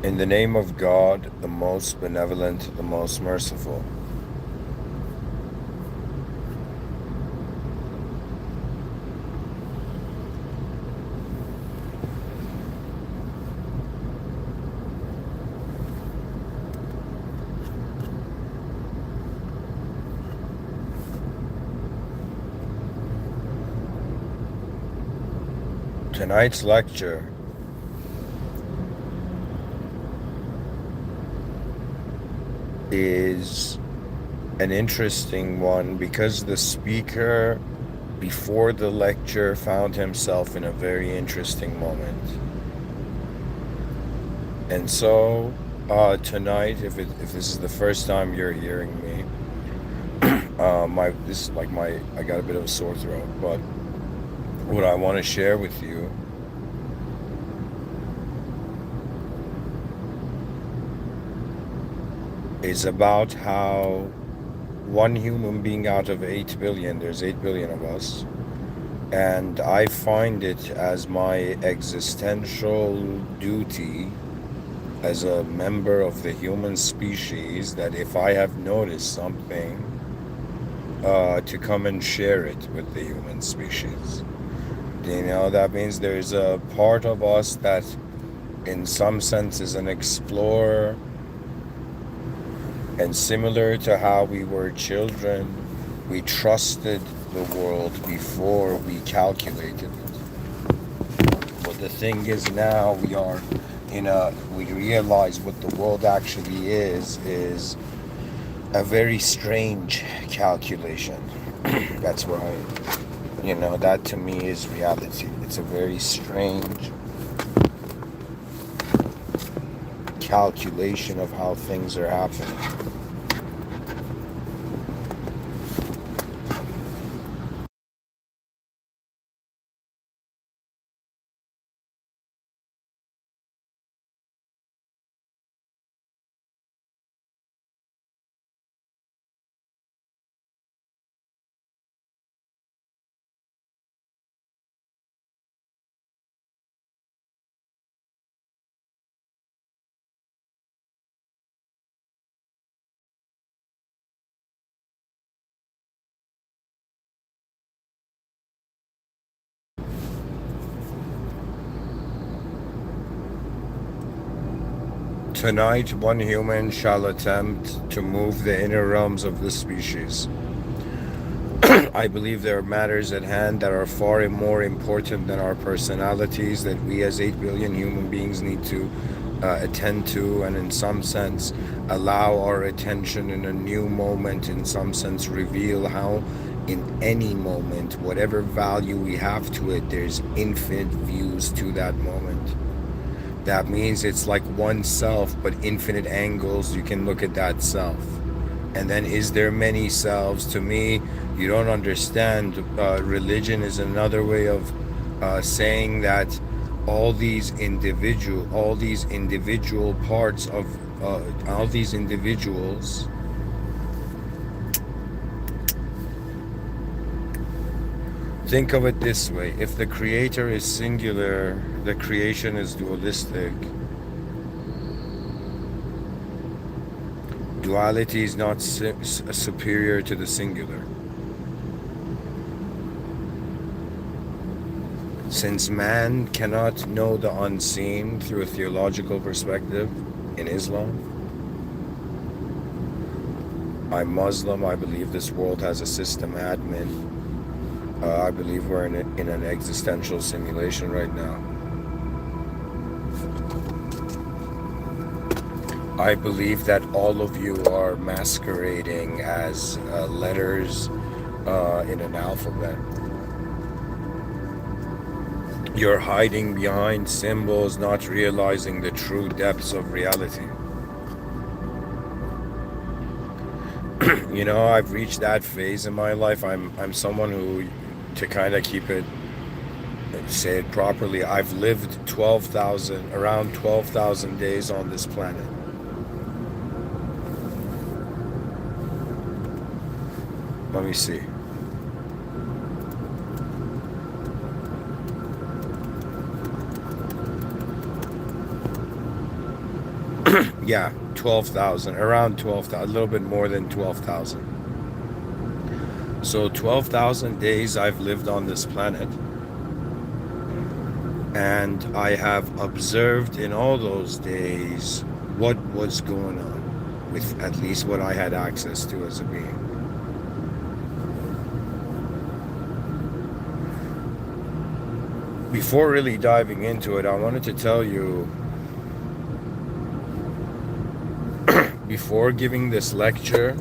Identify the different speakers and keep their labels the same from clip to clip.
Speaker 1: In the name of God, the most benevolent, the most merciful. Tonight's lecture is an interesting one because the speaker before the lecture found himself in a very interesting moment. And so tonight, if this is the first time you're hearing me, I got a bit of a sore throat, but what I want to share with you is about how one human being out of 8 billion, there's 8 billion of us, and I find it as my existential duty as a member of the human species that if I have noticed something, to come and share it with the human species. You know, that means there's a part of us that, in some sense, is an explorer, and similar to how we were children, we trusted the world before we calculated it. But the thing is now we realize what the world actually is a very strange calculation. That's right. You know, that to me is reality. It's a very strange calculation of how things are happening. Tonight, one human shall attempt to move the inner realms of the species. I believe there are matters at hand that are far more important than our personalities that we as 8 billion human beings need to attend to, and in some sense allow our attention in a new moment, in some sense reveal how in any moment, whatever value we have to it, there's infinite views to that moment. That means it's like one self, but infinite angles you can look at that self. And then, is there many selves? To me, you don't understand. Religion is another way of saying that all these individual parts of all these individuals. Think of it this way: if the creator is singular, the creation is dualistic. Duality is not superior to the singular. Since man cannot know the unseen through a theological perspective in Islam, I'm Muslim, I believe this world has a system admin. I believe we're in an existential simulation right now. I believe that all of you are masquerading as letters in an alphabet. You're hiding behind symbols, not realizing the true depths of reality. You know, I've reached that phase in my life. I'm someone who, to kind of say it properly, I've lived around 12,000 days on this planet. Let me see. yeah, 12,000, around 12,000, a little bit more than 12,000. So 12,000 days I've lived on this planet, and I have observed in all those days what was going on with at least what I had access to as a being. Before really diving into it, I wanted to tell you, before giving this lecture,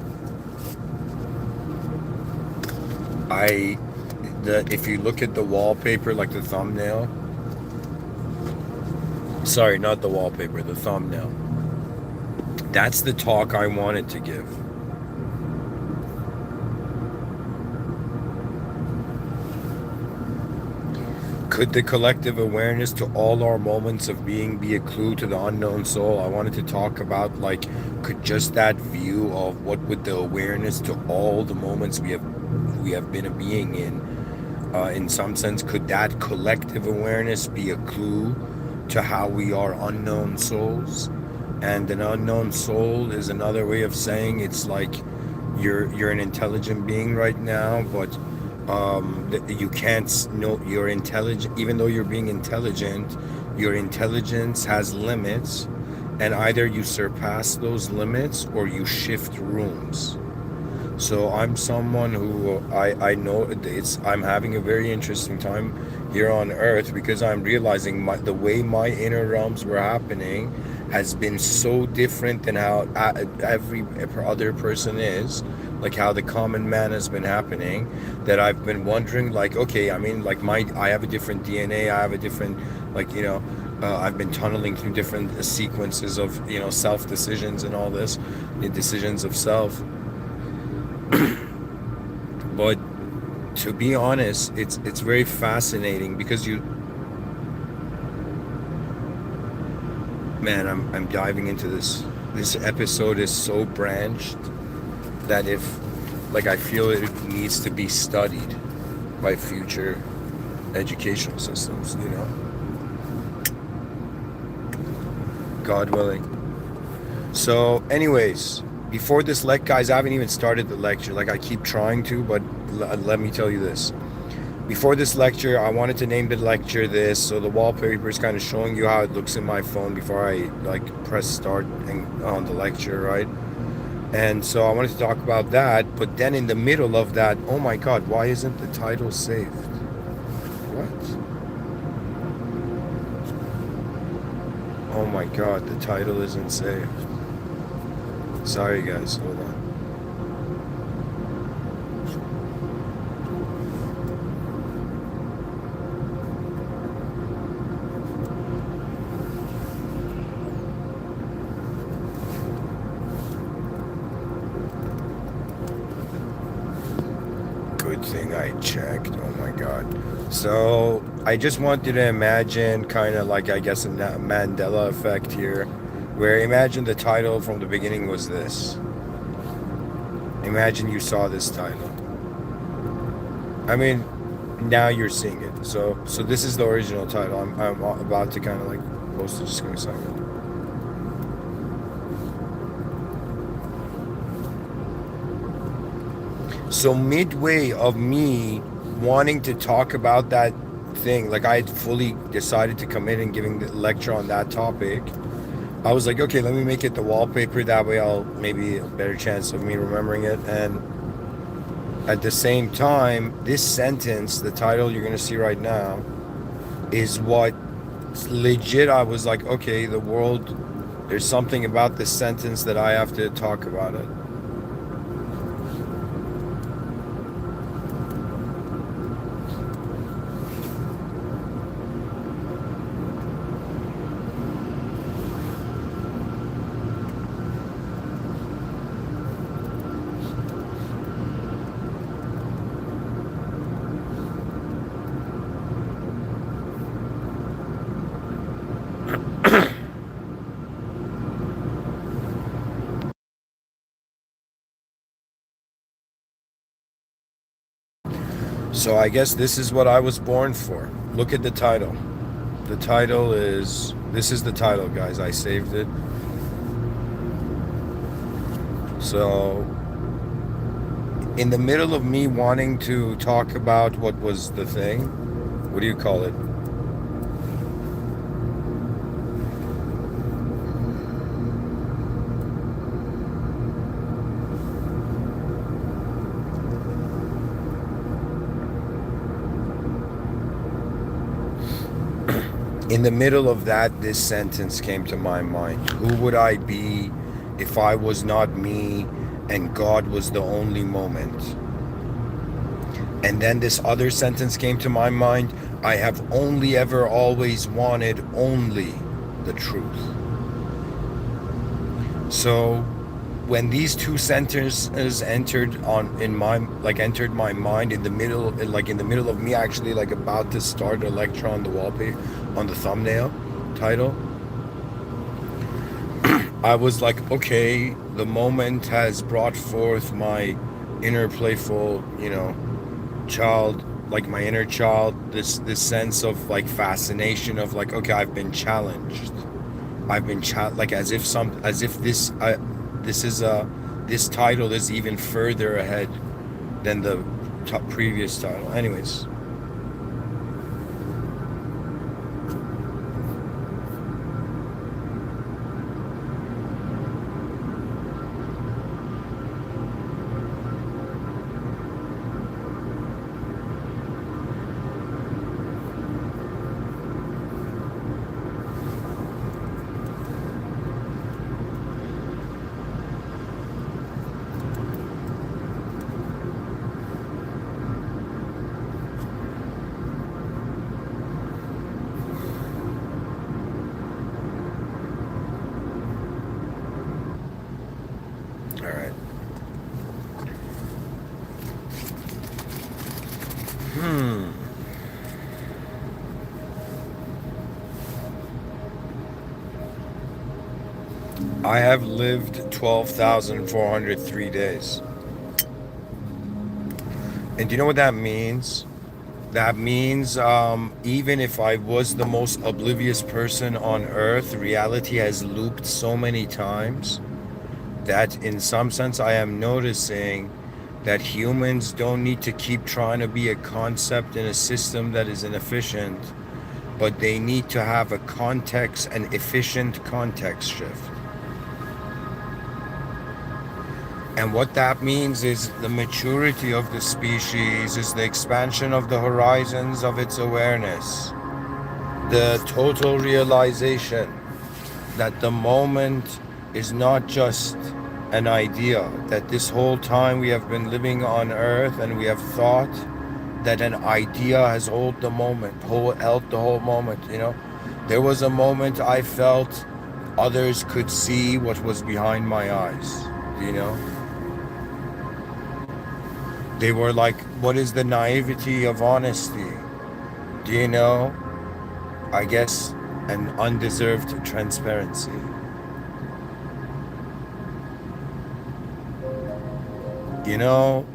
Speaker 1: if you look at the wallpaper, like the thumbnail, sorry, not the wallpaper, the thumbnail, that's the talk I wanted to give. Could the collective awareness to all our moments of being be a clue to the unknown soul? I wanted to talk about, like, could just that view of what would the awareness to all the moments we have been a being in some sense, could that collective awareness be a clue to how we are unknown souls? And an unknown soul is another way of saying it's like you're an intelligent being right now, but you can't know you're intelligent. Even though you're being intelligent, your intelligence has limits, and either you surpass those limits or you shift rooms. So I'm someone who I know I'm having a very interesting time here on Earth, because I'm realizing the way my inner realms were happening has been so different than how every other person is, like how the common man has been happening, that I've been wondering, like, okay, I mean, like I have a different DNA, I have a different, like, I've been tunneling through different sequences of, self decisions and all this, the decisions of self. But to be honest, it's very fascinating, because man, I'm diving into this. This episode is so branched that I feel it needs to be studied by future educational systems, God willing. So anyways, before this guys, I haven't even started the lecture. Like, I keep trying to, but let me tell you this. Before this lecture, I wanted to name the lecture this, so the wallpaper is kind of showing you how it looks in my phone before I press start on the lecture, right? And so I wanted to talk about that, but then in the middle of that, oh my God, why isn't the title saved? What? Oh my God, the title isn't saved. Sorry guys, hold on. Good thing I checked. Oh my God. So I just want you to imagine kind of like, I guess, a Mandela effect here, where imagine the title from the beginning was this. Imagine you saw this title. I mean, now you're seeing it. So this is the original title. I'm about to kind of like post it. Just give me a second. So midway of me wanting to talk about that thing, like I had fully decided to commit and giving the lecture on that topic, I was like, okay, let me make it the wallpaper. That way I'll maybe a better chance of me remembering it. And at the same time, this sentence, the title you're going to see right now, is what legit I was like, okay, the world, there's something about this sentence that I have to talk about it. So I guess this is what I was born for. Look at the title. The title is, this is the title, guys. I saved it. So, in the middle of me wanting to talk about what was the thing, what do you call it? In the middle of that, this sentence came to my mind. Who would I be if I was not me and God was the only moment? And then this other sentence came to my mind. I have only ever always wanted only the truth. So when these two sentences entered my mind in the middle of me actually like about to start a lecture on the wallpaper, on the thumbnail title, I was like, okay, the moment has brought forth my inner playful, child, like my inner child, this sense of like fascination of like, okay, I've been challenged. Like as if this title is even further ahead than the previous title. Anyways, all right. I have lived 12,403 days. And do you know what that means? That means even if I was the most oblivious person on earth, reality has looped so many times that in some sense I am noticing that humans don't need to keep trying to be a concept in a system that is inefficient, but they need to have a context, an efficient context shift. And what that means is the maturity of the species, is the expansion of the horizons of its awareness, the total realization that the moment is not just an idea, that this whole time we have been living on earth and we have thought that an idea has held the whole moment. There was a moment I felt others could see what was behind my eyes. They were like, what is the naivety of honesty? I guess an undeserved transparency.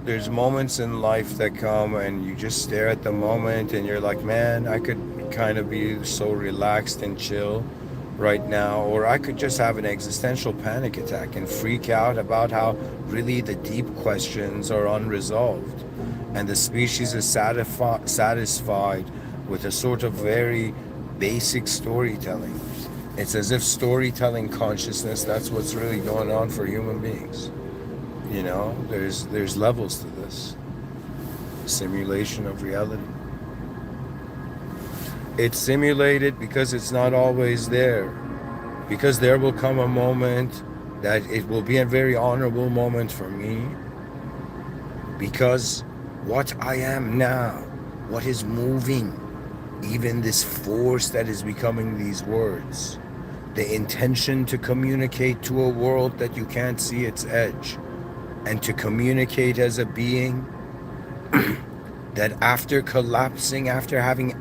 Speaker 1: There's moments in life that come and you just stare at the moment and you're like, man, I could kind of be so relaxed and chill right now, or I could just have an existential panic attack and freak out about how really the deep questions are unresolved, and the species is satisfied with a sort of very basic storytelling. It's as if storytelling consciousness, that's what's really going on for human beings. There's levels to this simulation of reality. It's simulated because it's not always there. Because there will come a moment that it will be a very honorable moment for me. Because what I am now, what is moving, even this force that is becoming these words, the intention to communicate to a world that you can't see its edge, and to communicate as a being that after collapsing, after having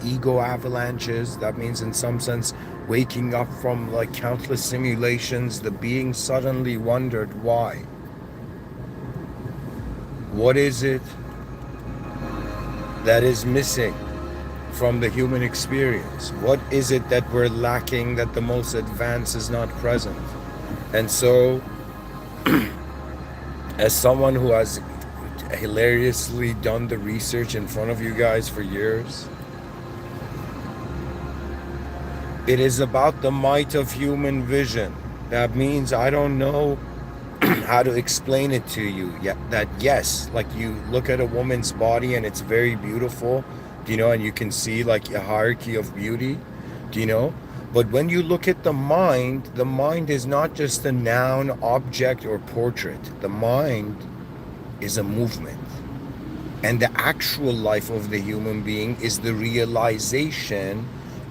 Speaker 1: ego avalanches, that means in some sense waking up from like countless simulations, the being suddenly wondered why. What is it that is missing from the human experience? What is it that we're lacking, that the most advanced is not present? And so As someone who has hilariously done the research in front of you guys for years, it is about the might of human vision. That means I don't know how to explain it to you. Yeah, that yes, like you look at a woman's body and it's very beautiful, and you can see like a hierarchy of beauty, do you know? But when you look at the mind is not just a noun, object, or portrait. The mind is a movement. And the actual life of the human being is the realization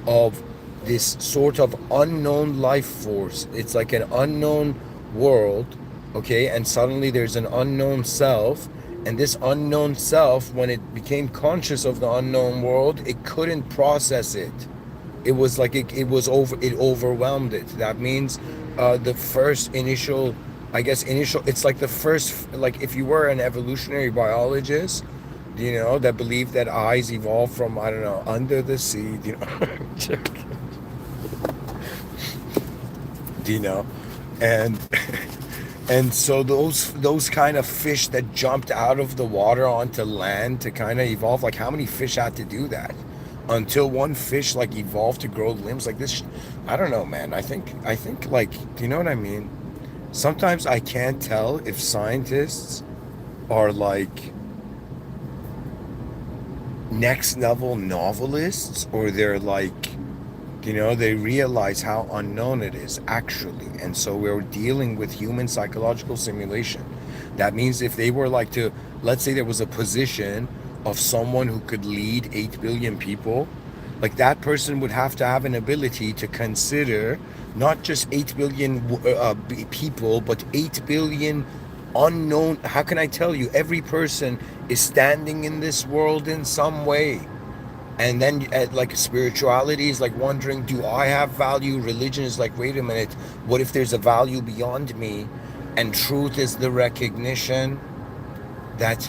Speaker 1: of this sort of unknown life force. It's like an unknown world, okay? And suddenly there's an unknown self. And this unknown self, when it became conscious of the unknown world, it couldn't process it. It was like it overwhelmed it. That means the first initial, it's like the first, like if you were an evolutionary biologist, that believed that eyes evolved from, I don't know, under the sea, and and so those kind of fish that jumped out of the water onto land to kind of evolve, like how many fish had to do that until one fish like evolved to grow limbs like this? I don't know, man. I think like, do you know what I mean? Sometimes I can't tell if scientists are like next level novelists or they're like, they realize how unknown it is actually. And so we're dealing with human psychological simulation. That means if they were like to, let's say there was a position of someone who could lead 8 billion people, like that person would have to have an ability to consider not just 8 billion people, but 8 billion unknown. How can I tell you? Every person is standing in this world in some way. And then like spirituality is like wondering, do I have value? Religion is like, wait a minute, what if there's a value beyond me? And truth is the recognition that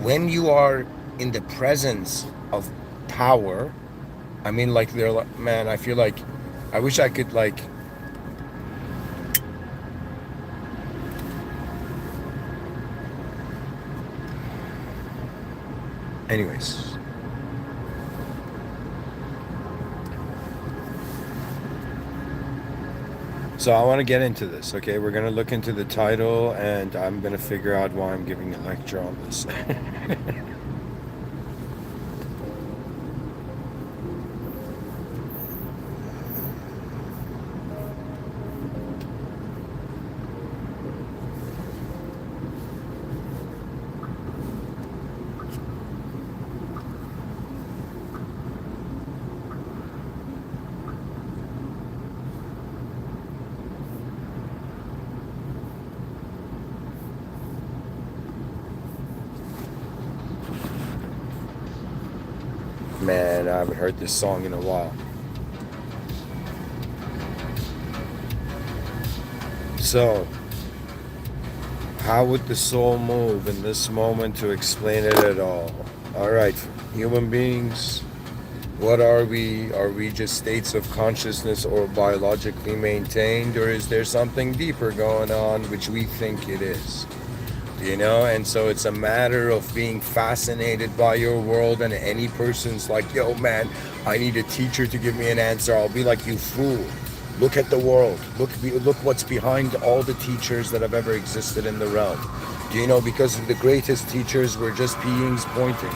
Speaker 1: when you are in the presence of power, I mean, like, they're like, man, I feel like I wish I could like, anyways. So I want to get into this, okay? We're going to look into the title, and I'm going to figure out why I'm giving a lecture on this. Man, I haven't heard this song in a while. So, how would the soul move in this moment to explain it at all? All right, human beings, what are we? Are we just states of consciousness or biologically maintained, or is there something deeper going on which we think it is? And so it's a matter of being fascinated by your world, and any person's like, yo man, I need a teacher to give me an answer. I'll be like, you fool, look at the world, look what's behind all the teachers that have ever existed in the realm. Because the greatest teachers were just beings pointing.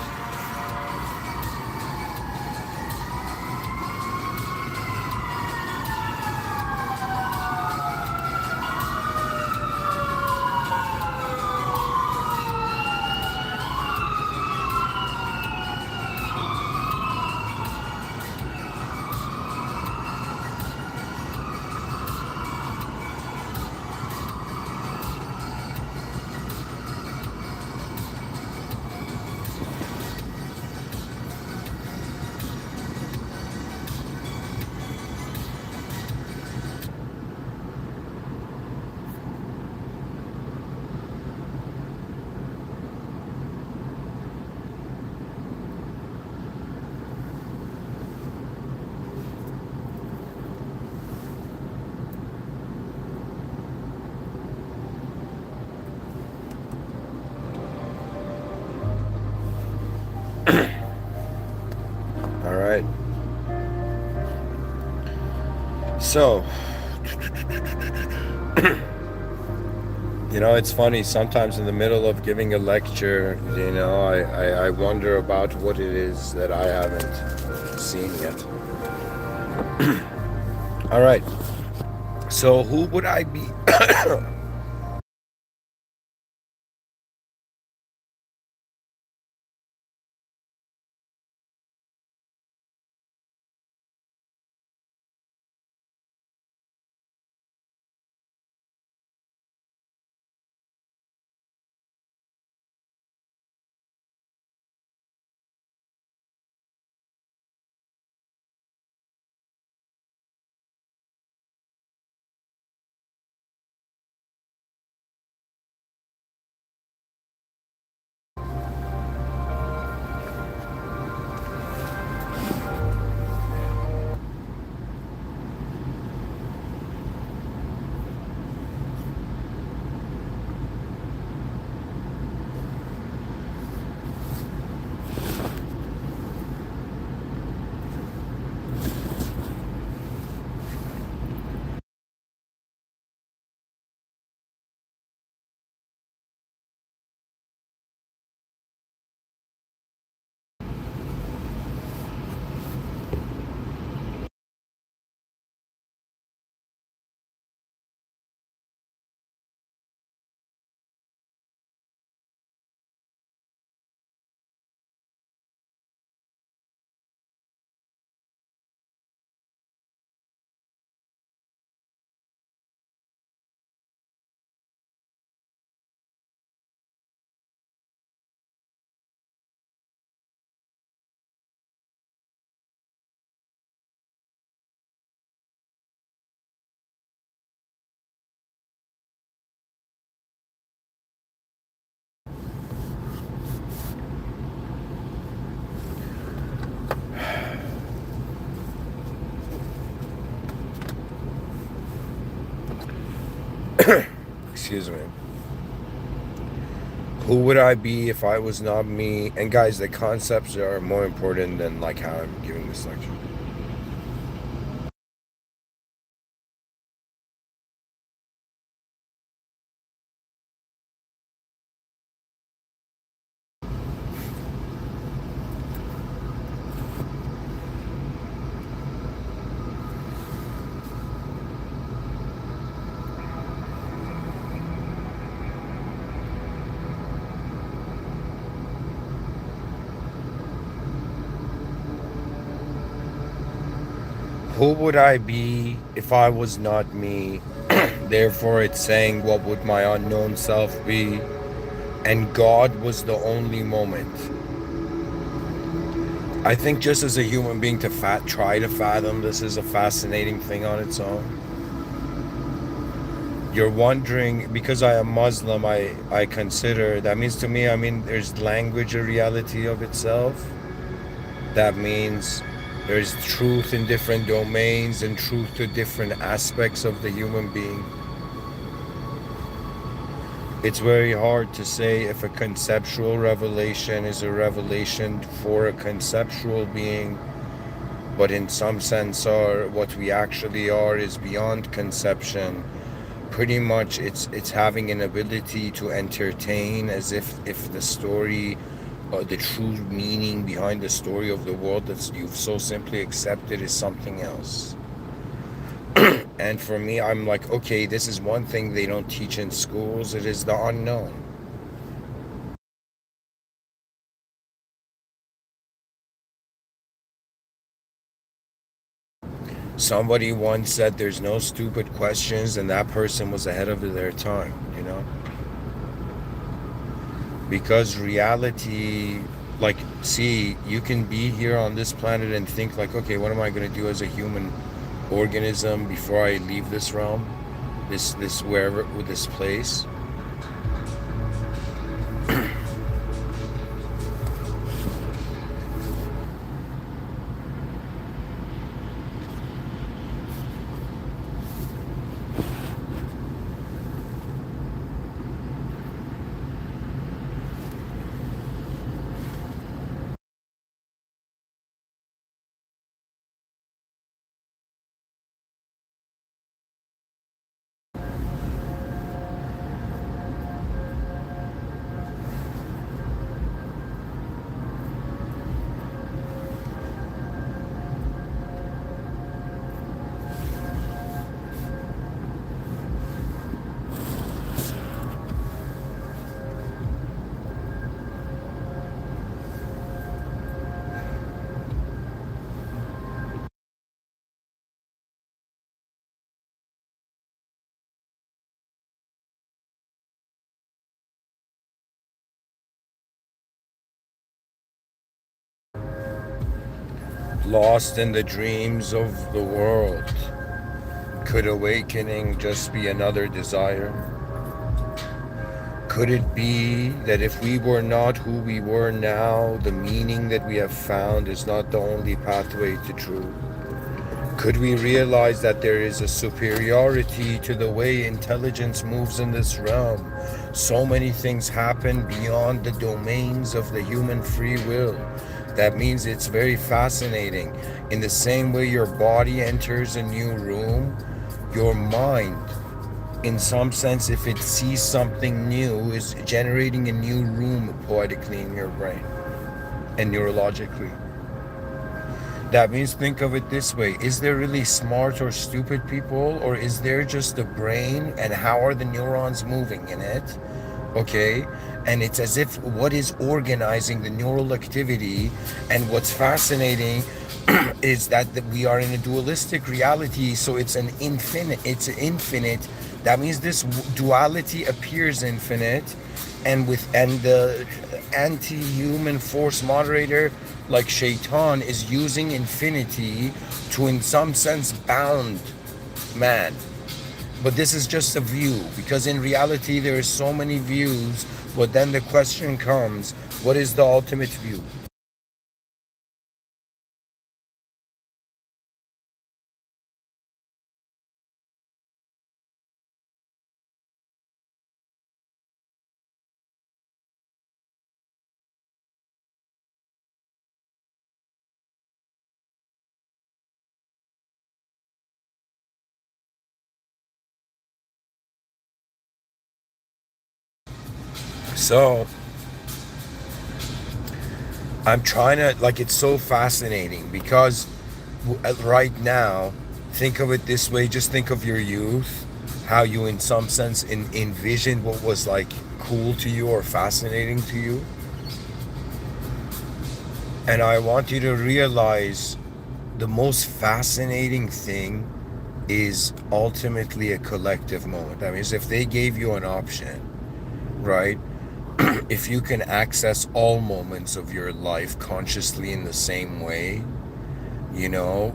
Speaker 1: All right. So, it's funny. Sometimes in the middle of giving a lecture, I wonder about what it is that I haven't seen yet. All right. So, who would I be? Excuse me. Who would I be if I was not me? And guys, the concepts are more important than like how I'm giving this lecture. Who would I be if I was not me? Therefore, it's saying, what would my unknown self be? And God was the only moment. I think just as a human being to try to fathom this is a fascinating thing on its own. You're wondering, because I am Muslim, I consider, that means to me, there's language a reality of itself. That means there's truth in different domains and truth to different aspects of the human being. It's very hard to say if a conceptual revelation is a revelation for a conceptual being, but in some sense what we actually are is beyond conception. Pretty much it's having an ability to entertain, as if the story, the true meaning behind the story of the world that you've so simply accepted is something else. And for me, I'm like, okay, this is one thing they don't teach in schools. It is the unknown. Somebody once said there's no stupid questions, and that person was ahead of their time, because reality, like, see, you can be here on this planet and think like, okay, what am I going to do as a human organism before I leave this realm, this wherever, with this place. lost in the dreams of the world. Could awakening just be another desire? Could it be that if we were not who we were now, the meaning that we have found is not the only pathway to truth? Could we realize that there is a superiority to the way intelligence moves in this realm? So many things happen beyond the domains of the human free will. That means it's very fascinating. In the same way your body enters a new room, your mind, in some sense, if it sees something new, is generating a new room poetically in your brain and neurologically. That means, think of it this way: is there really smart or stupid people, or is there just the brain, and how are the neurons moving in it? Okay, and it's as if what is organizing the neural activity. And what's fascinating is that we are in a dualistic reality, so it's infinite. That means this duality appears infinite, and the anti-human force moderator like Shaitan is using infinity to, in some sense, bound man. But this is just a view, because in reality there are so many views. But then the question comes, what is the ultimate view? So I'm trying to, like, it's so fascinating because right now, think of it this way: just think of your youth, how you in some sense envisioned what was like cool to you or fascinating to you. And I want you to realize the most fascinating thing is ultimately a collective moment. That means if they gave you an option, right? If you can access all moments of your life consciously in the same way,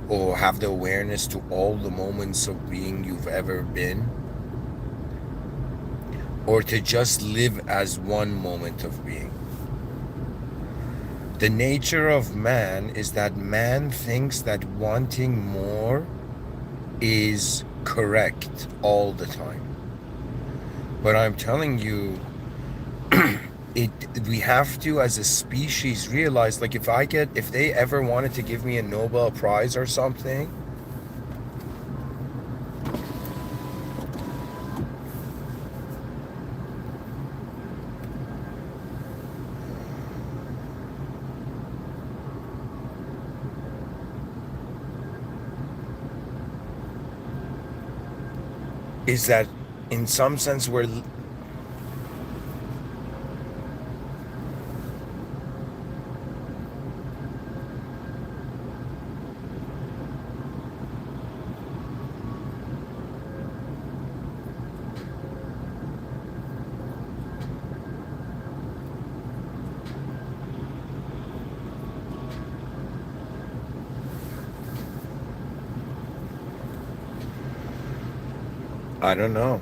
Speaker 1: or have the awareness to all the moments of being you've ever been, or to just live as one moment of being. The nature of man is that man thinks that wanting more is correct all the time. But I'm telling you, we have to, as a species, realize, like, if they ever wanted to give me a Nobel Prize or something, is that in some sense we're, I don't know.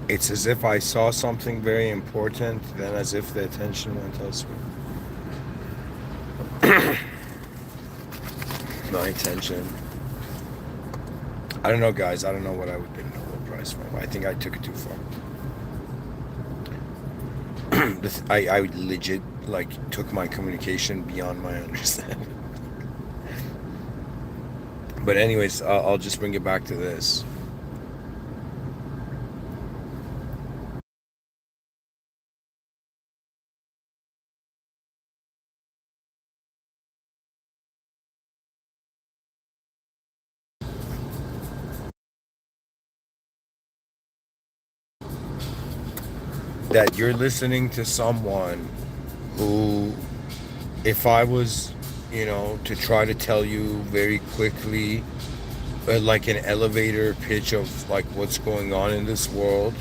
Speaker 1: It's as if I saw something very important, then as if the attention went elsewhere. My attention. I don't know, guys. I don't know what I would pick a Nobel Prize for. I think I took it too far. I legit, like, took my communication beyond my understanding. But anyways, I'll just bring it back to this. That you're listening to someone who, if I was, to try to tell you very quickly, like an elevator pitch of like what's going on in this world,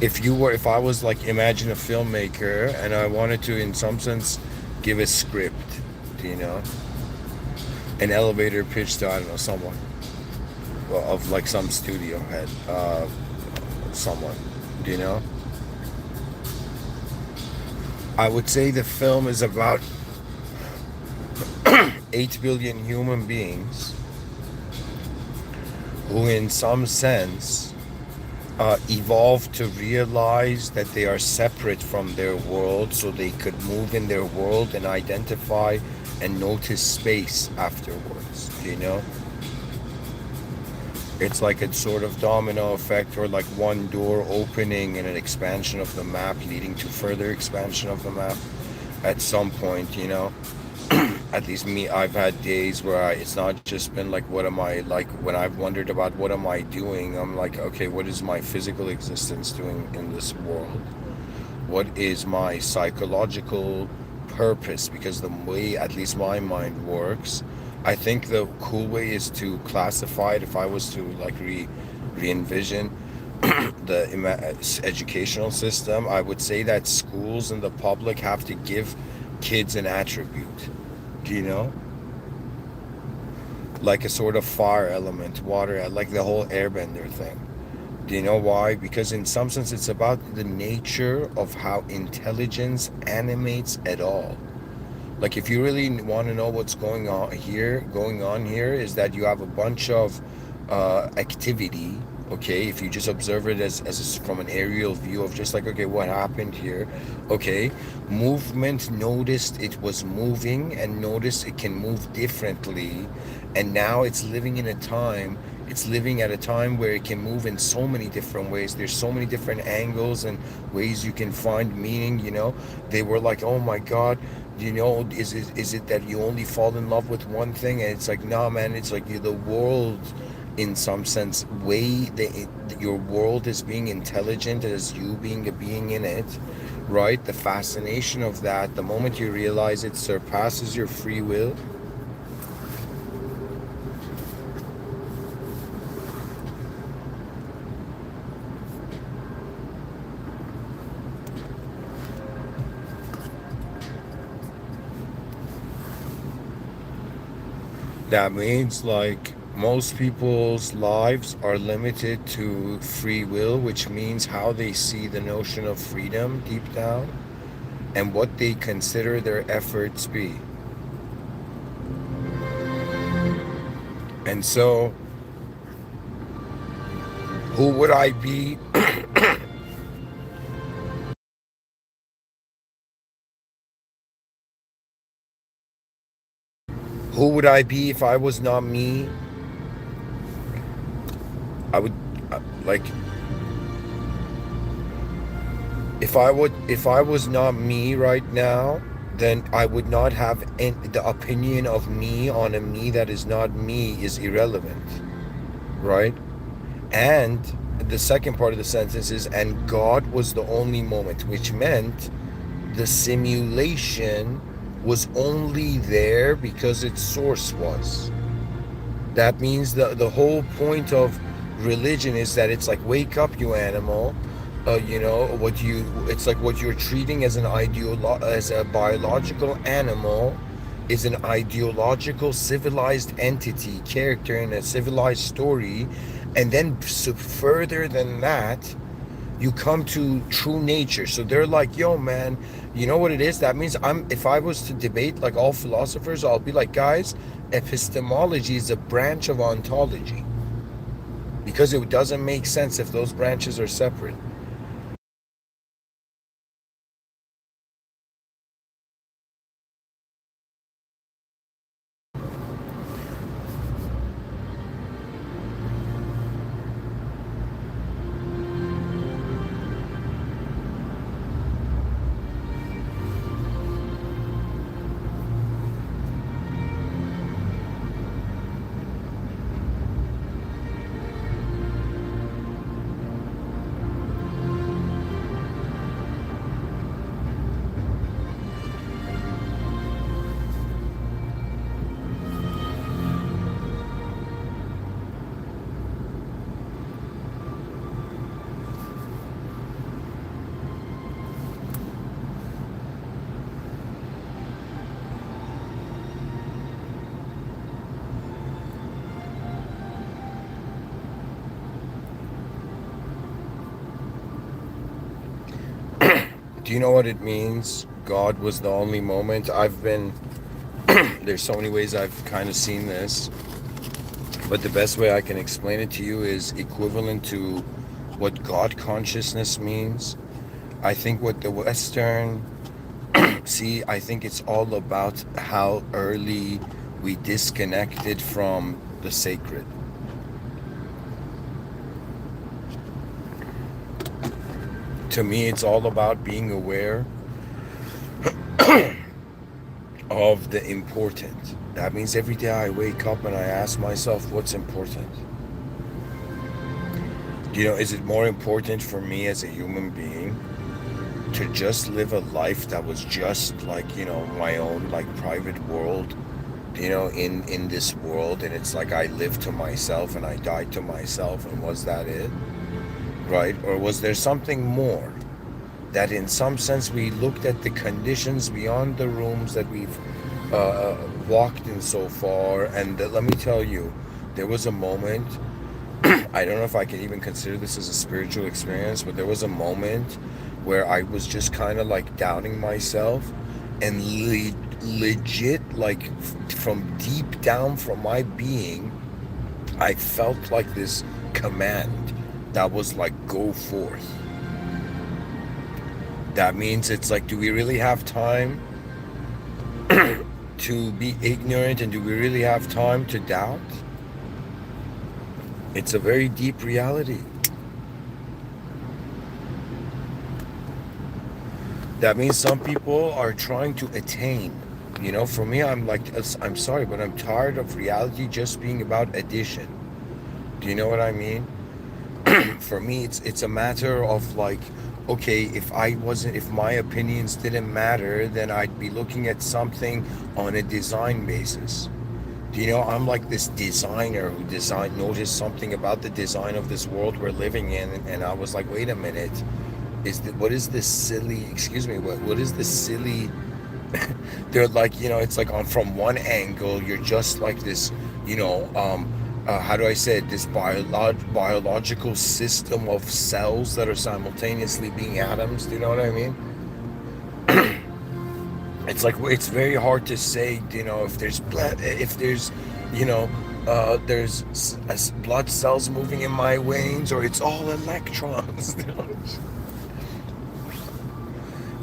Speaker 1: If I was like, imagine a filmmaker and I wanted to, in some sense, give a script, do you know, an elevator pitch to, I don't know, someone, well, of like some studio head, someone, do you know, I would say the film is about 8 billion human beings who, in some sense, evolved to realize that they are separate from their world so they could move in their world and identify and notice space afterwards, you know? It's like a sort of domino effect, or like one door opening and an expansion of the map leading to further expansion of the map at some point, you know? At least me, I've had days where it's not just been like, what am I, like when I've wondered about what am I doing, I'm like, okay, what is my physical existence doing in this world? What is my psychological purpose? Because the way at least my mind works, I think the cool way is to classify it. If I was to like re-envision the educational system, I would say that schools and the public have to give kids an attribute, do you know, like a sort of fire element, water, like the whole airbender thing. Do you know why? Because in some sense it's about the nature of how intelligence animates at all. Like if you really want to know what's going on here is that you have a bunch of activity. Okay, if you just observe it from an aerial view of just like, okay, what happened here? Okay, movement, noticed it was moving and noticed it can move differently, and now it's living at a time where it can move in so many different ways. There's so many different angles and ways you can find meaning, you know. They were like, oh my god, you know, is it that you only fall in love with one thing? And it's like, nah, man, it's like the world, in some sense, your world is being intelligent as you being a being in it, right? The fascination of that, the moment you realize it surpasses your free will. That means like most people's lives are limited to free will, which means how they see the notion of freedom deep down and what they consider their efforts be. And so, who would I be? Who would I be if I was not me? I would like if I was not me right now, then I would not have the opinion of me on a me that is not me is irrelevant, right? And the second part of the sentence is, and God was the only moment, which meant the simulation was only there because its source was. That means the whole point of religion is that it's like, wake up, you animal. You know what you? It's like what you're treating as as a biological animal is an ideological, civilized entity, character in a civilized story, and then further than that, you come to true nature. So they're like, yo, man, you know what it is? That means if I was to debate like all philosophers, I'll be like, guys, epistemology is a branch of ontology because it doesn't make sense if those branches are separate. Do you know what it means? God was the only moment. There's so many ways I've kind of seen this, but the best way I can explain it to you is equivalent to what God consciousness means. I think what the Western see, I think it's all about how early we disconnected from the sacred. To me, it's all about being aware of the important. That means every day I wake up and I ask myself, what's important? Is it more important for me as a human being to just live a life that was just like, my own like private world, in this world, and it's like I lived to myself and I died to myself, and was that it? Right? Or was there something more? That in some sense we looked at the conditions beyond the rooms that we've walked in so far, and let me tell you, there was a moment, I don't know if I can even consider this as a spiritual experience, but there was a moment where I was just kind of like doubting myself, and legit, like from deep down from my being, I felt like this command that was like, go forth. That means it's like, do we really have time to be ignorant, and do we really have time to doubt? It's a very deep reality. That means some people are trying to attain. For me, I'm like, I'm sorry, but I'm tired of reality just being about addition. Do you know what I mean? For me, it's a matter of like, okay, if my opinions didn't matter, then I'd be looking at something on a design basis. I'm like this designer who noticed something about the design of this world we're living in, and I was like, wait a minute, what is this silly, excuse me, what is this silly, they're like, it's like from one angle, you're just like this, how do I say it, this biological system of cells that are simultaneously being atoms. Do you know what I mean? It's like, it's very hard to say, if there's there's blood cells moving in my veins, or it's all electrons.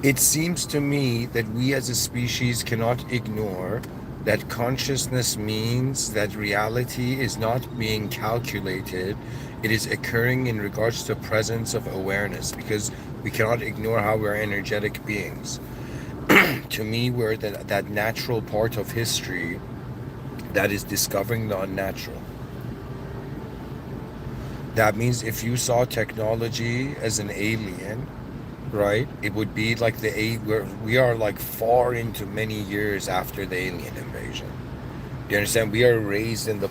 Speaker 1: It seems to me that we as a species cannot ignore that consciousness means that reality is not being calculated. It is occurring in regards to presence of awareness, because we cannot ignore how we're energetic beings. To me, we're that natural part of history that is discovering the unnatural. That means if you saw technology as an alien, right, it would be like we are like far into many years after the alien invasion. Do you understand? We are raised in the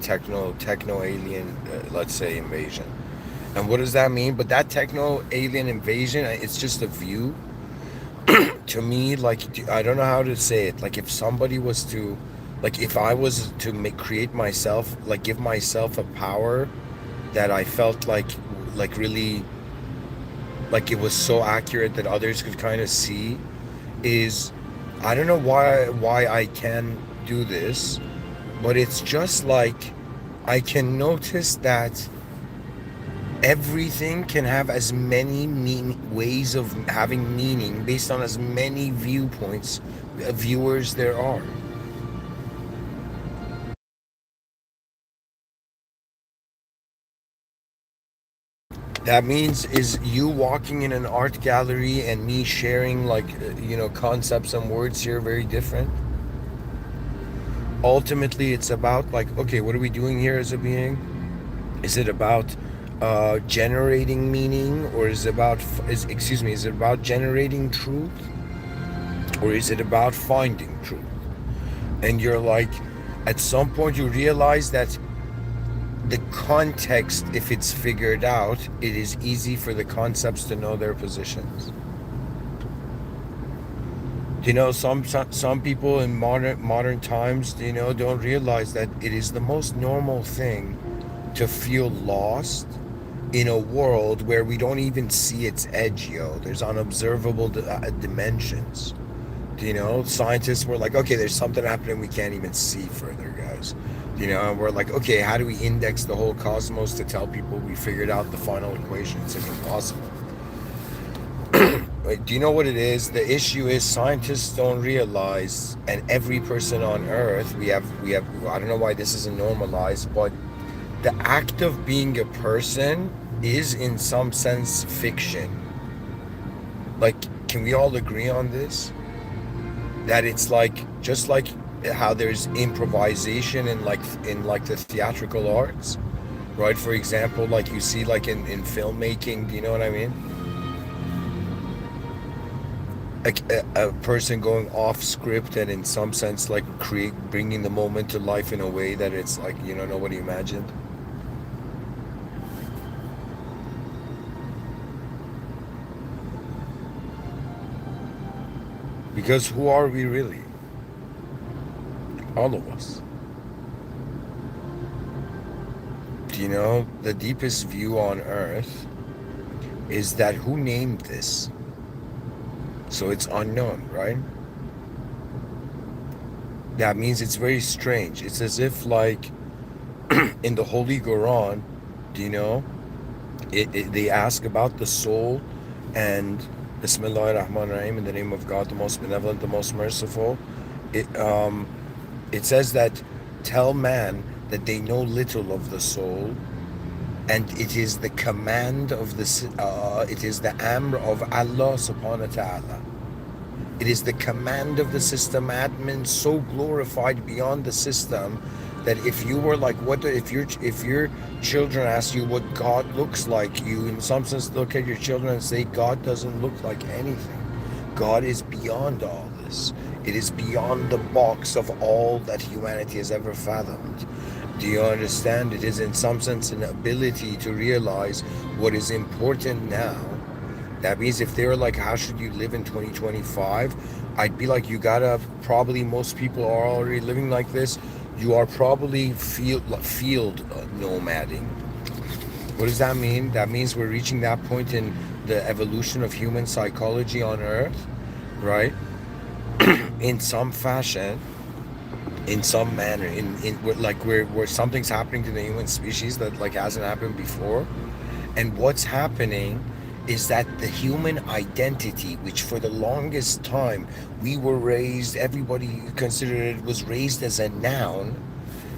Speaker 1: techno alien, let's say, invasion. And what does that mean? But that techno alien invasion, it's just a view. To me, like, I don't know how to say it. Like, if somebody was to, like, if I was to create myself, like, give myself a power that I felt like really, like it was so accurate that others could kind of see, is, I don't know why I can do this, but it's just like I can notice that everything can have as many ways of having meaning based on as many viewpoints, viewers there are. That means, is you walking in an art gallery and me sharing like, concepts and words here very different? Ultimately, it's about like, okay, what are we doing here as a being? Is it about generating meaning, or is it about generating truth, or is it about finding truth? And you're like, at some point you realize that the context, if it's figured out, it is easy for the concepts to know their positions. Some people in modern times, don't realize that it is the most normal thing to feel lost in a world where we don't even see its edge, yo. There's unobservable dimensions. Scientists were like, okay, there's something happening we can't even see further, guys. And we're like, okay, how do we index the whole cosmos to tell people we figured out the final equation? It's impossible. Do you know what it is? The issue is scientists don't realize, and every person on Earth, we have. I don't know why this isn't normalized, but the act of being a person is, in some sense, fiction. Like, can we all agree on this? That it's like, just like how there's improvisation in the theatrical arts, right? For example, like you see like in filmmaking, do you know what I mean? Like a person going off script and in some sense like bringing the moment to life in a way that it's like nobody imagined. Because who are we really? All of us. The deepest view on Earth is that who named this? So it's unknown, right? That means it's very strange. It's as if like in the Holy Quran, do you know, they ask about the soul and Bismillah ar-Rahman ar-Rahim, in the name of God, the most benevolent, the most merciful. It says that tell man that they know little of the soul, and it is the command of it is the amr of Allah subhanahu wa ta'ala. It is the command of the system admin, so glorified beyond the system that if you were like, if your children ask you what God looks like, you in some sense look at your children and say God doesn't look like anything. God is beyond all this. It is beyond the box of all that humanity has ever fathomed. Do you understand? It is in some sense an ability to realize what is important now. That means if they were like, how should you live in 2025? I'd be like, you gotta, probably most people are already living like this. You are probably field nomading. What does that mean? That means we're reaching that point in the evolution of human psychology on Earth, right? In some fashion, in some manner, where something's happening to the human species that like hasn't happened before. And what's happening is that the human identity, which for the longest time we were raised, everybody considered it was raised as a noun,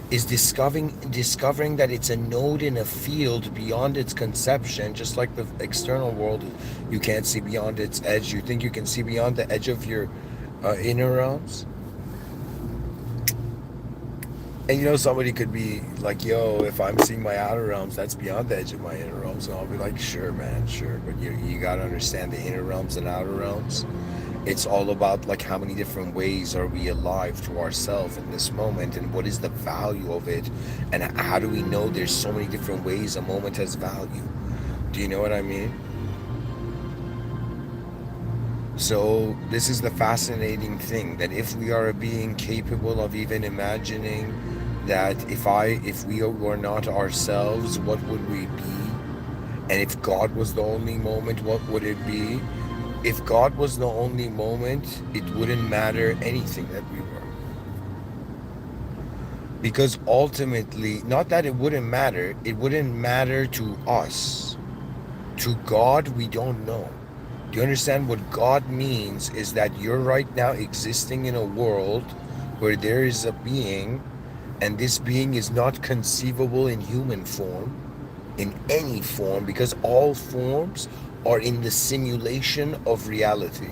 Speaker 1: is discovering that it's a node in a field beyond its conception, just like the external world. You can't see beyond its edge. You think you can see beyond the edge of your inner realms? And somebody could be like, yo, if I'm seeing my outer realms, that's beyond the edge of my inner realms. And I'll be like, sure, man, sure. But you got to understand the inner realms and outer realms. It's all about like how many different ways are we alive to ourselves in this moment, and what is the value of it, and how do we know there's so many different ways a moment has value? Do you know what I mean? So this is the fascinating thing, that if we are a being capable of even imagining that if we were not ourselves, what would we be? And if God was the only moment, what would it be? If God was the only moment, it wouldn't matter anything that we were. Because ultimately, not that it wouldn't matter to us. To God, we don't know. Do you understand what God means? Is that you're right now existing in a world where there is a being, and this being is not conceivable in human form, in any form, because all forms are in the simulation of reality.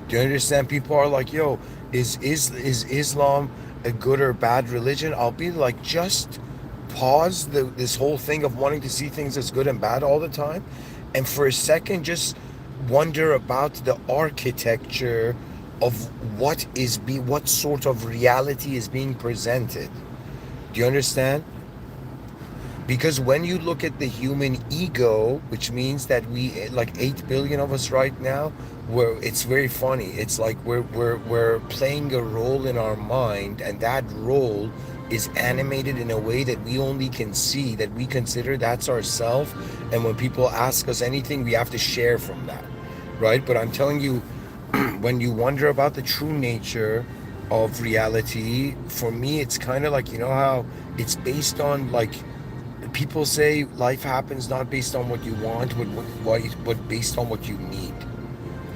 Speaker 1: Do you understand? People are like, yo, is Islam a good or bad religion? I'll be like, just pause this whole thing of wanting to see things as good and bad all the time, and for a second just wonder about the architecture of what sort of reality is being presented. Do you understand? Because when you look at the human ego, which means that we, like 8 billion of us right now, it's very funny. It's like we're playing a role in our mind, and that role is animated in a way that we only can see, that we consider that's ourself. And when people ask us anything, we have to share from that, right? But I'm telling you, when you wonder about the true nature of reality, for me, it's kind of like, you know how it's based on, like, people say life happens not based on what you want, but based on what you need.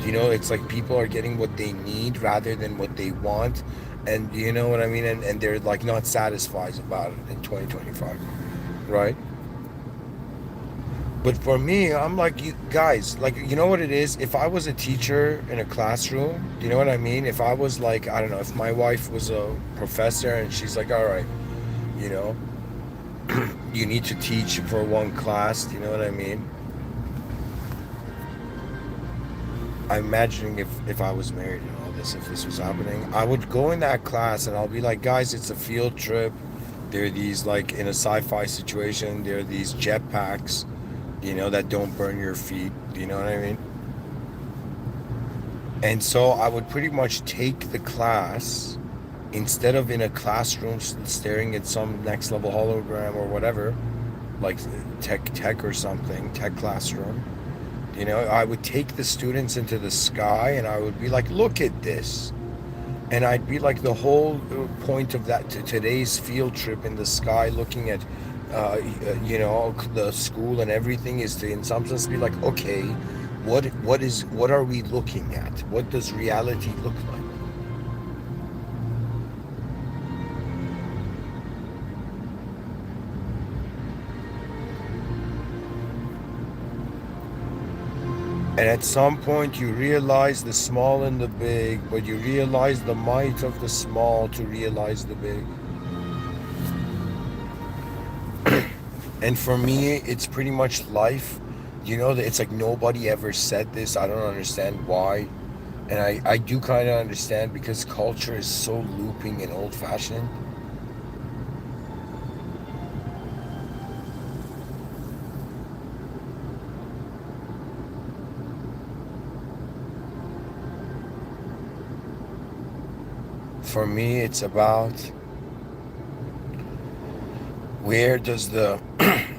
Speaker 1: It's like people are getting what they need rather than what they want. And you know what I mean? And they're like not satisfied about it in 2025, right? But for me, I'm like, you guys, like, you know what it is? If I was a teacher in a classroom, you know what I mean? If I was like, I don't know, if my wife was a professor and she's like, all right, you know, you need to teach for one class, you know what I mean? I'm imagining if I was married and all this, if this was happening, I would go in that class and I'll be like, guys, it's a field trip. There are these, like, in a sci-fi situation, there are these jetpacks, that don't burn your feet. You know what I mean? And so I would pretty much take the class instead of in a classroom staring at some next level hologram or whatever, like tech or something, tech classroom. I would take the students into the sky and I would be like, look at this. And I'd be like, the whole point of that today's field trip in the sky, looking at, the school and everything, is to, in some sense, be like, okay, what are we looking at? What does reality look like? And at some point, you realize the small and the big, but you realize the might of the small to realize the big. And for me, it's pretty much life. It's like nobody ever said this. I don't understand why. And I do kind of understand, because culture is so looping and old fashioned. For me, it's about, where does the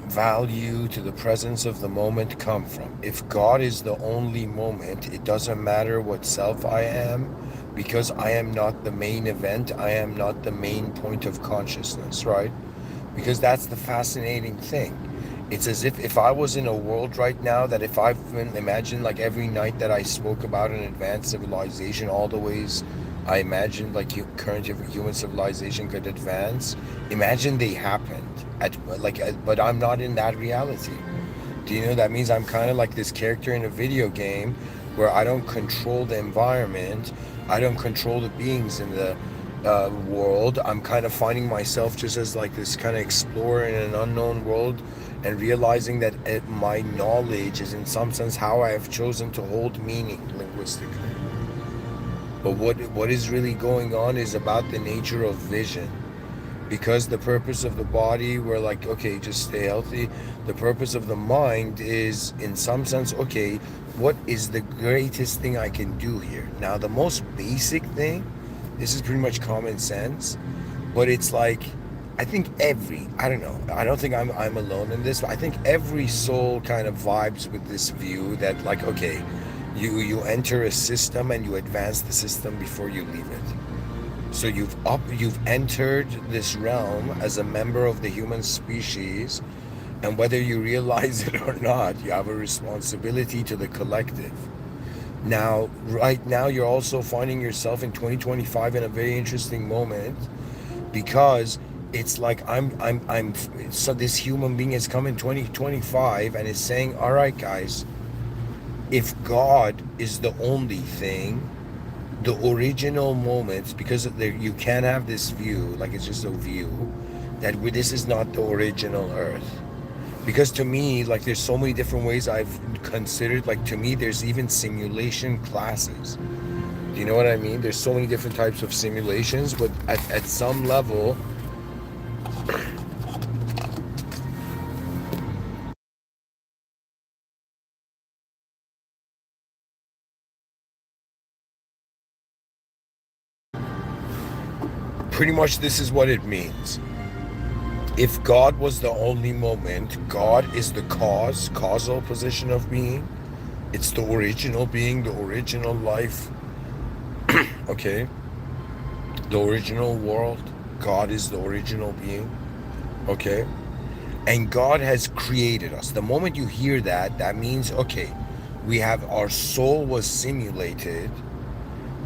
Speaker 1: value to the presence of the moment come from? If God is the only moment, it doesn't matter what self I am, because I am not the main event. I am not the main point of consciousness, right? Because that's the fascinating thing. It's as if I was in a world right now, that if I've been, imagine, like, every night that I spoke about an advanced civilization, all the ways I imagined, like, current human civilization could advance. Imagine they happened but I'm not in that reality. Do you know that means I'm kind of like this character in a video game, where I don't control the environment, I don't control the beings in the world. I'm kind of finding myself just as like this kind of explorer in an unknown world, and realizing that my knowledge is in some sense how I have chosen to hold meaning linguistically. But what is really going on is about the nature of vision. Because the purpose of the body, we're like, okay, just stay healthy. The purpose of the mind is, in some sense, okay, what is the greatest thing I can do here? Now, the most basic thing, this is pretty much common sense, but it's like, I think I don't know, I don't think I'm alone in this, but I think every soul kind of vibes with this view that, like, okay, you enter a system and you advance the system before you leave it. So you've entered this realm as a member of the human species, and whether you realize it or not, you have a responsibility to the collective. Now, right now, you're also finding yourself in 2025 in a very interesting moment, because it's like so this human being has come in 2025 and is saying, all right, guys, if God is the only thing, the original moments, because you can have this view, like, it's just a view that this is not the original Earth. Because to me, like, there's so many different ways I've considered, like, to me, there's even simulation classes. Do you know what I mean? There's so many different types of simulations, but at some level, Pretty much this is what it means. If God was the only moment, God is the causal position of being. It's the original being, the original life, okay? The original world. God is the original being, okay? And God has created us. The moment you hear that, that means, okay, we have our soul was simulated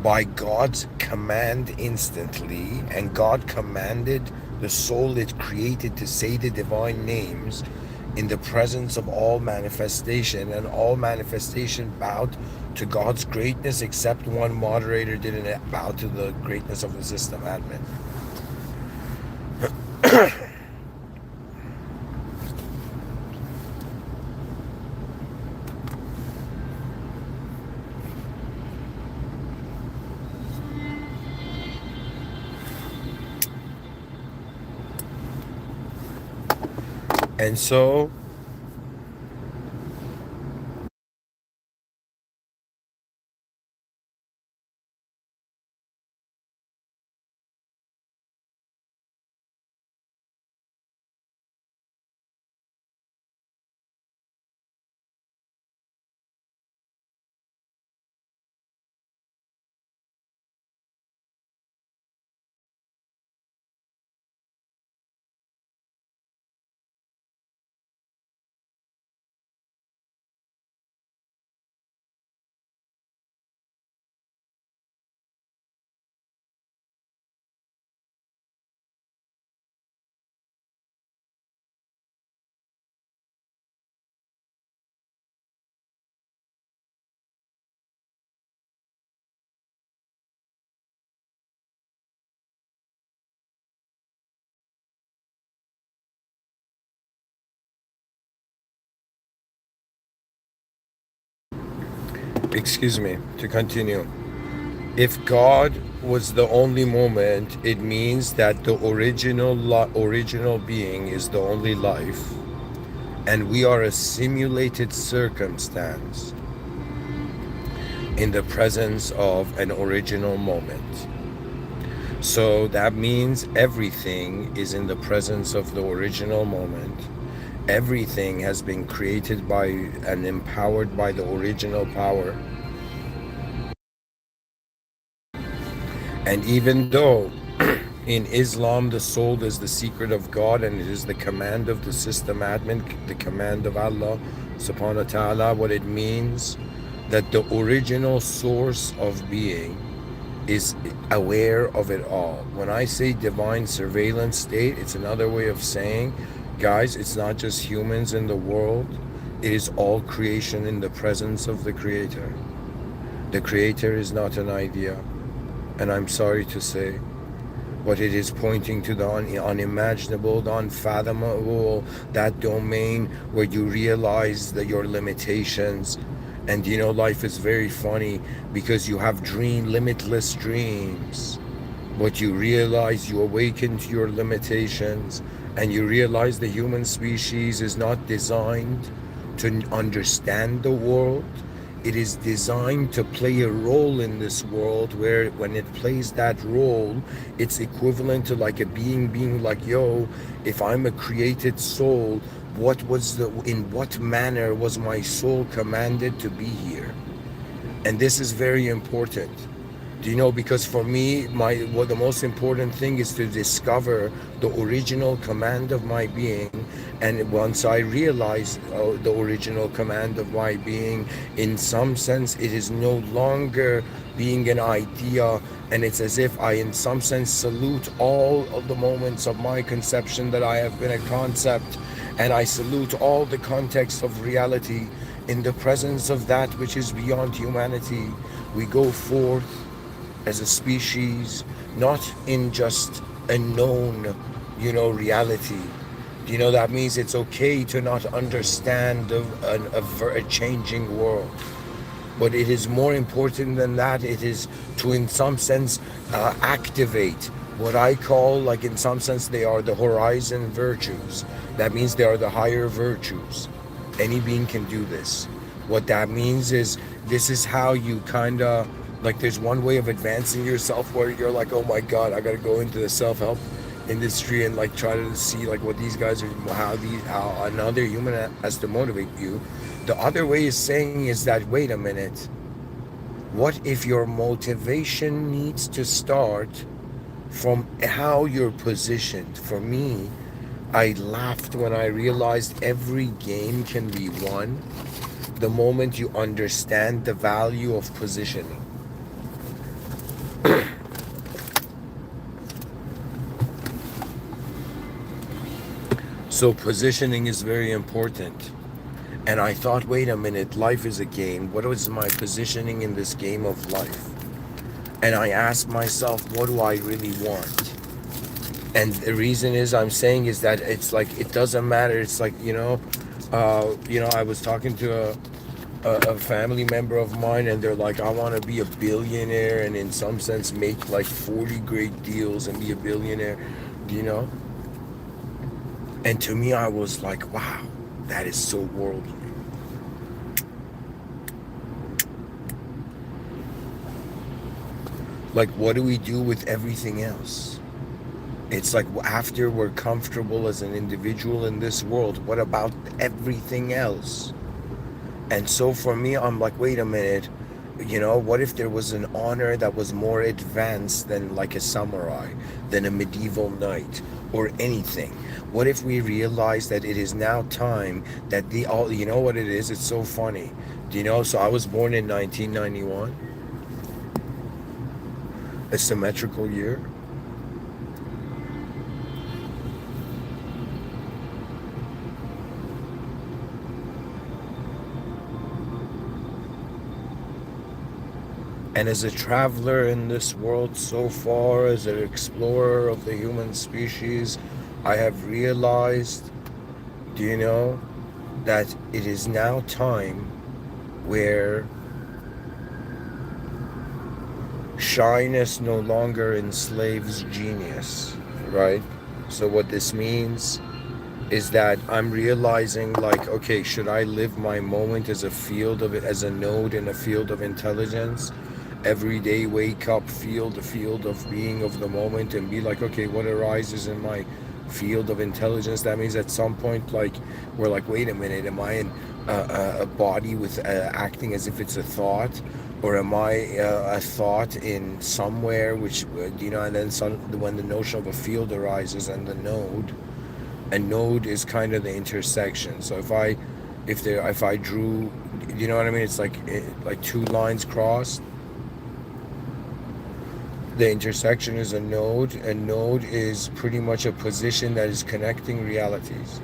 Speaker 1: by God's command instantly, and God commanded the soul it created to say the divine names in the presence of all manifestation, and all manifestation bowed to God's greatness, except one moderator didn't bow to the greatness of the system admin. And so excuse me, to continue. If God was the only moment, it means that the original being is the only life, and we are a simulated circumstance in the presence of an original moment. So that means everything is in the presence of the original moment. Everything has been created by and empowered by the original power. And even though in Islam the soul is the secret of God and it is the command of the system admin, the command of Allah subhanahu wa ta'ala, what it means that the original source of being is aware of it all. When I say divine surveillance state, it's another way of saying, guys, it's not just humans in the world, it is all creation in the presence of the Creator. The Creator is not an idea, and I'm sorry to say, but it is pointing to the unimaginable, the unfathomable, that domain where you realize that your limitations. And you know, life is very funny because you have limitless dreams, but you realize you awaken to your limitations, and you realize the human species is not designed to understand the world. It is designed to play a role in this world, where when it plays that role, it's equivalent to like a being like, yo, if I'm a created soul, in what manner was my soul commanded to be here? And this is very important. Do you know, because for me, the most important thing is to discover the original command of my being. And once I realize the original command of my being, in some sense, it is no longer being an idea, and it's as if I, in some sense, salute all of the moments of my conception that I have been a concept, and I salute all the context of reality in the presence of that which is beyond humanity. We go forth as a species, not in just a known, reality. That means it's okay to not understand a changing world. But it is more important than that. It is to, in some sense, activate what I call, like in some sense, they are the horizon virtues. That means they are the higher virtues. Any being can do this. What that means is, this is how you kind of Like there's one way of advancing yourself where you're like, oh my god, I gotta go into the self-help industry and like try to see like what these guys are, how another human has to motivate you. The other way is saying is that, wait a minute, what if your motivation needs to start from how you're positioned? For me, I laughed when I realized every game can be won the moment you understand the value of positioning. So positioning is very important. And I thought, wait a minute, life is a game. What is my positioning in this game of life? And I asked myself, what do I really want? And the reason is I'm saying is that it's like, it doesn't matter. It's like, I was talking to a family member of mine, and they're like, I want to be a billionaire and in some sense make like 40 great deals and be a billionaire, you know? And to me, I was like, wow, that is so worldly. Like, what do we do with everything else? It's like after we're comfortable as an individual in this world, what about everything else? And so for me, I'm like, wait a minute, what if there was an honor that was more advanced than like a samurai, than a medieval knight, or anything? What if we realize that it is now time that you know what it is? It's so funny. So I was born in 1991, a symmetrical year. And as a traveler in this world so far, as an explorer of the human species, I have realized, that it is now time where shyness no longer enslaves genius, right? So what this means is that I'm realizing, like, okay, should I live my moment as as a node in a field of intelligence? Every day wake up, feel the field of being of the moment, and be like, okay, what arises in my field of intelligence? That means at some point, like, we're like, wait a minute, am I in a body with acting as if it's a thought? Or am I a thought in somewhere, which, and then when the notion of a field arises and the node, a node is kind of the intersection. So if I drew, you know what I mean? It's like two lines crossed. The intersection is a node. A node is pretty much a position that is connecting realities.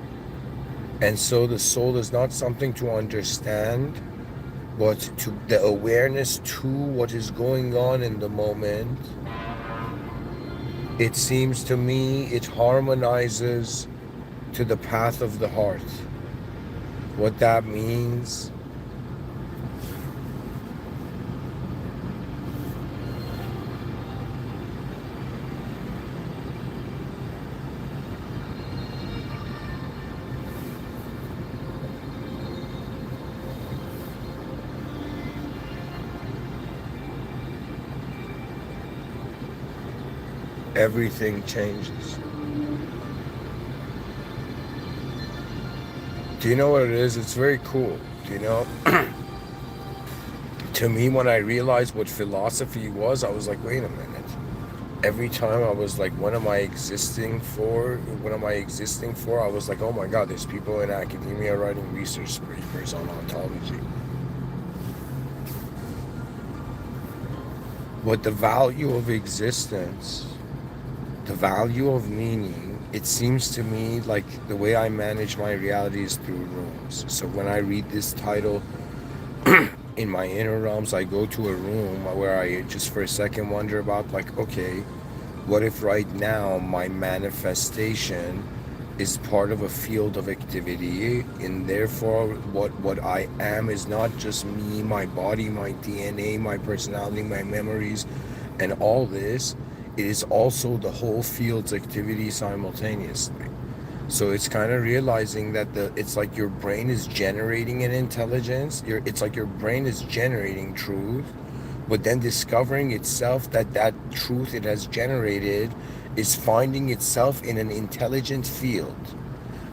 Speaker 1: And so the soul is not something to understand, but to the awareness to what is going on in the moment. It seems to me it harmonizes to the path of the heart. What that means, everything changes. Do you know what it is? It's very cool. Do you know? To me, when I realized what philosophy was, I was like, wait a minute. Every time I was like, what am I existing for? What am I existing for? I was like, oh my God, there's people in academia writing research papers on ontology. But the value of existence, the value of meaning, it seems to me like the way I manage my reality is through rooms. So when I read this title, in my inner realms, I go to a room where I just for a second wonder about, like, okay, what if right now my manifestation is part of a field of activity, and therefore what I am is not just me, my body, my DNA, my personality, my memories, and all this. It is also the whole field's activity simultaneously. So it's kind of realizing that it's like your brain is generating an intelligence. It's like your brain is generating truth, But then discovering itself, that truth it has generated is finding itself in an intelligent field.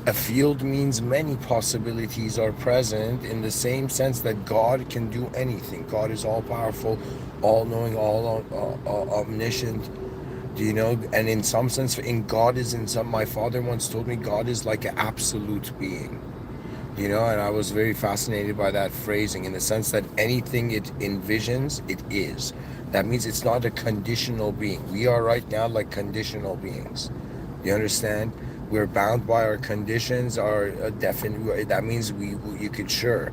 Speaker 1: A field means many possibilities are present, in the same sense that God can do anything. God is all powerful, all knowing, all omniscient. Do you know? And in some sense, in God is in some. My father once told me God is like an absolute being. You know, and I was very fascinated by that phrasing, in the sense that anything it envisions, it is. That means it's not a conditional being. We are right now like conditional beings. You understand? We're bound by our conditions, our definite. That means you could sure,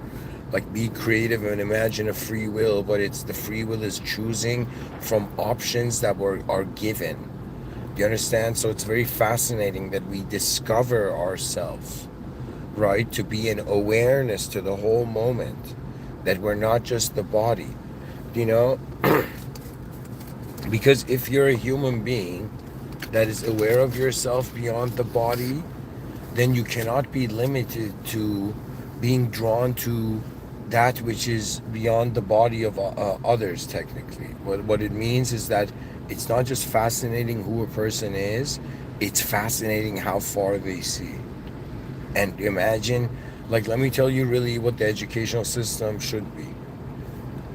Speaker 1: like, be creative and imagine a free will, but it's the free will is choosing from options that are given. Do you understand? So it's very fascinating that we discover ourselves, right? To be an awareness to the whole moment, that we're not just the body, you know? Because if you're a human being that is aware of yourself beyond the body, then you cannot be limited to being drawn to that which is beyond the body of others, technically. What it means is that it's not just fascinating who a person is, it's fascinating how far they see. And imagine, like, let me tell you really what the educational system should be.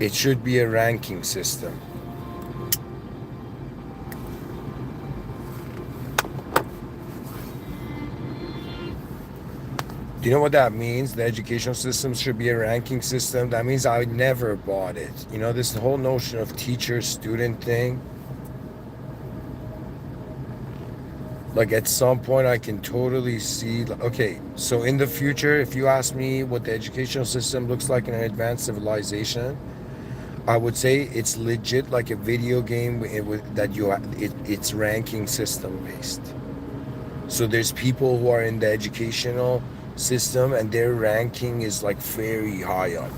Speaker 1: It should be a ranking system. Do you know what that means? The educational system should be a ranking system. That means I never bought it. You know, this whole notion of teacher-student thing. Like, at some point I can totally see, okay, so in the future, if you ask me what the educational system looks like in an advanced civilization, I would say it's legit like a video game it's ranking system based. So there's people who are in the educational system and their ranking is like very high up.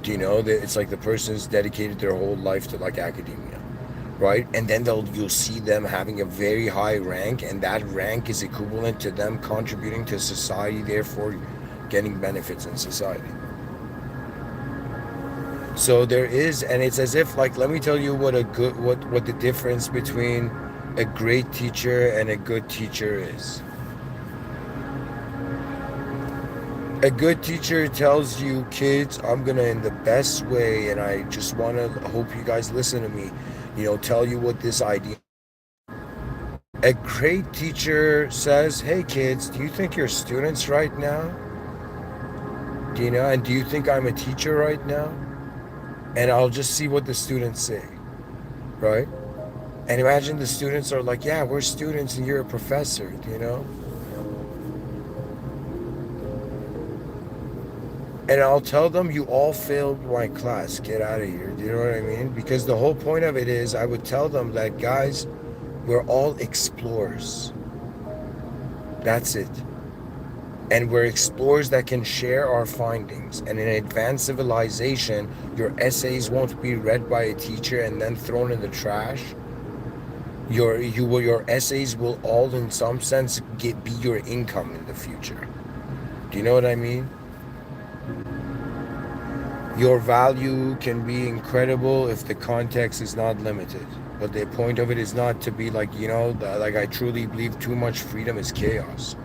Speaker 1: Do you know that it's like the person's dedicated their whole life to like academia, right? And then you'll see them having a very high rank, and that rank is equivalent to them contributing to society, therefore getting benefits in society. So there is, and it's as if, like, let me tell you what the difference between a great teacher and a good teacher is. A good teacher tells you, kids, I'm gonna, in the best way, and I just wanna hope you guys listen to me, you know, tell you what this idea. A great teacher says, hey kids, do you think you're students right now? Do you know, and do you think I'm a teacher right now? And I'll just see what the students say, right? And imagine the students are like, yeah, we're students and you're a professor, do you know? And I'll tell them, you all failed my class, get out of here. Do you know what I mean? Because the whole point of it is, I would tell them that, guys, we're all explorers. That's it. And we're explorers that can share our findings. And in advanced civilization, your essays won't be read by a teacher and then thrown in the trash. Your essays will all, in some sense, be your income in the future. Do you know what I mean? Your value can be incredible if the context is not limited. But the point of it is not to be like, you know, like, I truly believe too much freedom is chaos.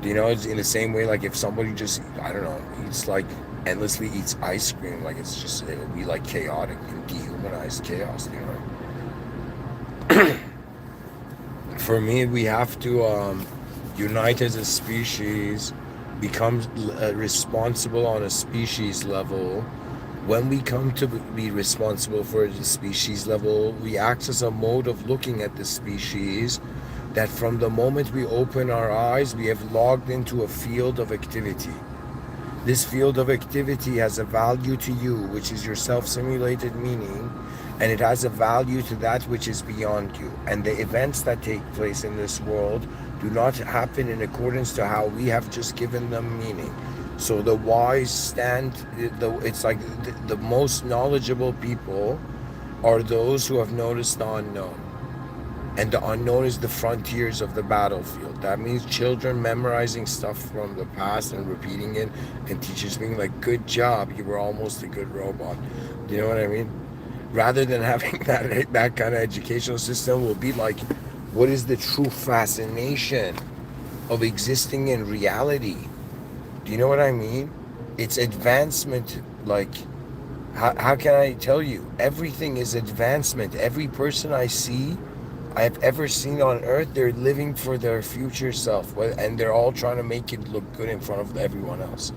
Speaker 1: You know, it's in the same way, like, if somebody just, I don't know, eats, like, endlessly eats ice cream, like, it would be, like, chaotic and dehumanized chaos, you know? For me, we have to unite as a species, become responsible on a species level. When we come to be responsible for the species level, we access a mode of looking at the species that from the moment we open our eyes, we have logged into a field of activity. This field of activity has a value to you, which is your self-simulated meaning, and it has a value to that which is beyond you. And the events that take place in this world do not happen in accordance to how we have just given them meaning. So the wise it's like the most knowledgeable people are those who have noticed the unknown. And the unknown is the frontiers of the battlefield. That means children memorizing stuff from the past and repeating it, and teachers being like, good job, you were almost a good robot. Do you know what I mean? rather than having that kind of educational system, will be like, what is the true fascination of existing in reality? Do you know what I mean? It's advancement. Like, how can I tell you? Everything is advancement. Every person I've ever seen on earth, they're living for their future self, and they're all trying to make it look good in front of everyone else.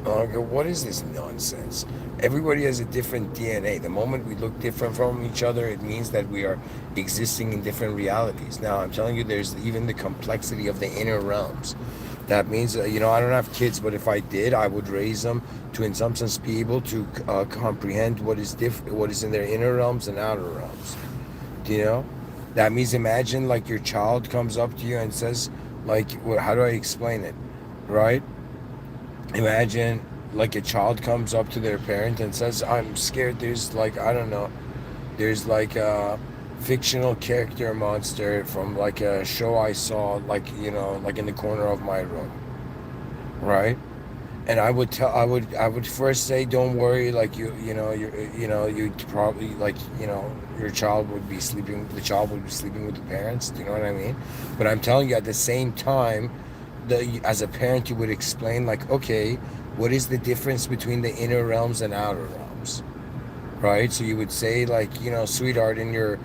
Speaker 1: What is this nonsense? Everybody has a different DNA. The moment we look different from each other, it means that we are existing in different realities. Now, I'm telling you, there's even the complexity of the inner realms. That means, I don't have kids, but if I did, I would raise them to, in some sense, be able to comprehend what is what is in their inner realms and outer realms. Do you know? That means, imagine like your child comes up to you and says, like, how do I explain it? Right? Imagine like a child comes up to their parent and says, I'm scared there's like, I don't know, there's like a fictional character monster from like a show I saw, like, like in the corner of my room. Right? And I would first say, don't worry, like you'd probably, like, your child would be sleeping, the child would be sleeping with the parents. Do you know what I mean? But I'm telling you, at the same time, as a parent, you would explain, like, okay, what is the difference between the inner realms and outer realms? Right? So you would say, like, sweetheart, in your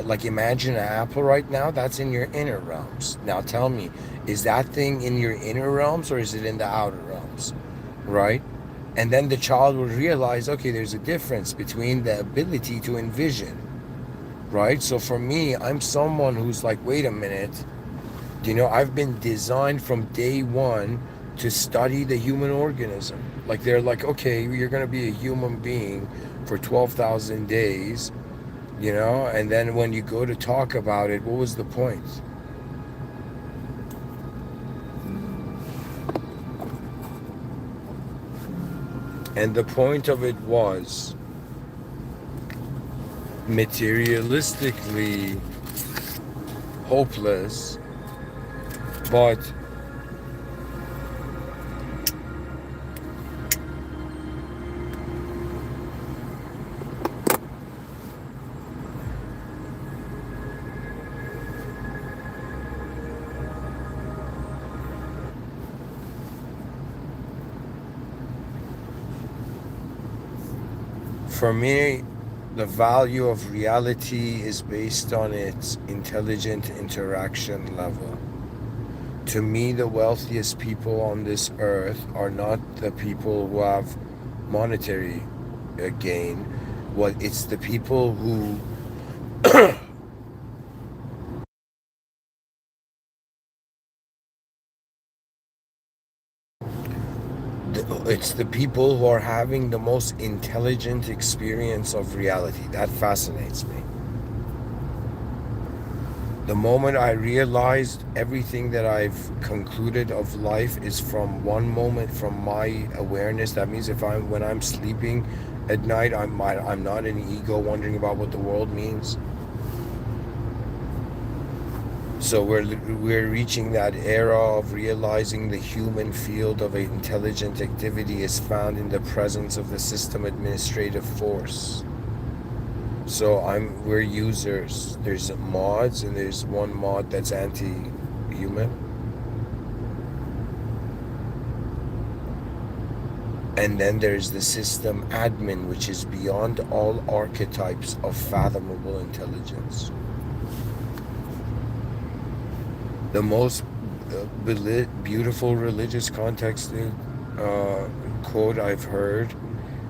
Speaker 1: like, imagine an apple right now, that's in your inner realms. Now tell me, is that thing in your inner realms or is it in the outer realms? Right? And then the child will realize, okay, there's a difference between the ability to envision. Right? So for me, I'm someone who's like, wait a minute, I've been designed from day one to study the human organism. Like, they're like, okay, you're going to be a human being for 12,000 days, and then when you go to talk about it, what was the point? And the point of it was, materialistically hopeless, but for me, the value of reality is based on its intelligent interaction level. To me, the wealthiest people on this earth are not the people who have monetary gain. It's the people who it's the people who are having the most intelligent experience of reality. That fascinates me. The moment I realized everything that I've concluded of life is from one moment, from my awareness. That means when I'm sleeping at night, I'm not an ego wondering about what the world means. So we're reaching that era of realizing the human field of intelligent activity is found in the presence of the system administrative force. So we're users. There's mods, and there's one mod that's anti-human. And then there's the system admin, which is beyond all archetypes of fathomable intelligence. The most beautiful religious context quote I've heard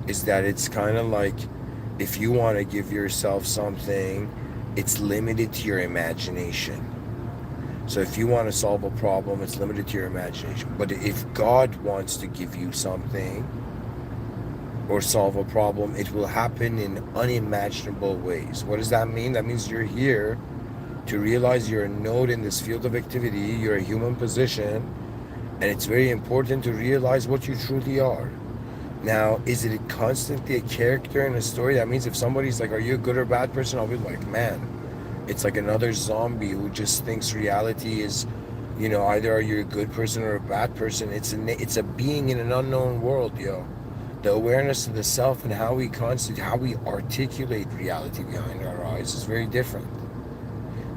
Speaker 1: is that it's kind of like, if you want to give yourself something, it's limited to your imagination. So if you want to solve a problem, it's limited to your imagination. But if God wants to give you something or solve a problem, it will happen in unimaginable ways. What does that mean? That means you're here to realize you're a node in this field of activity, you're a human position, and it's very important to realize what you truly are. Now, is it constantly a character in a story? That means if somebody's like, are you a good or bad person? I'll be like, man, it's like another zombie who just thinks reality is, either are you a good person or a bad person. It's a being in an unknown world, yo. The awareness of the self and how we articulate reality behind our eyes is very different.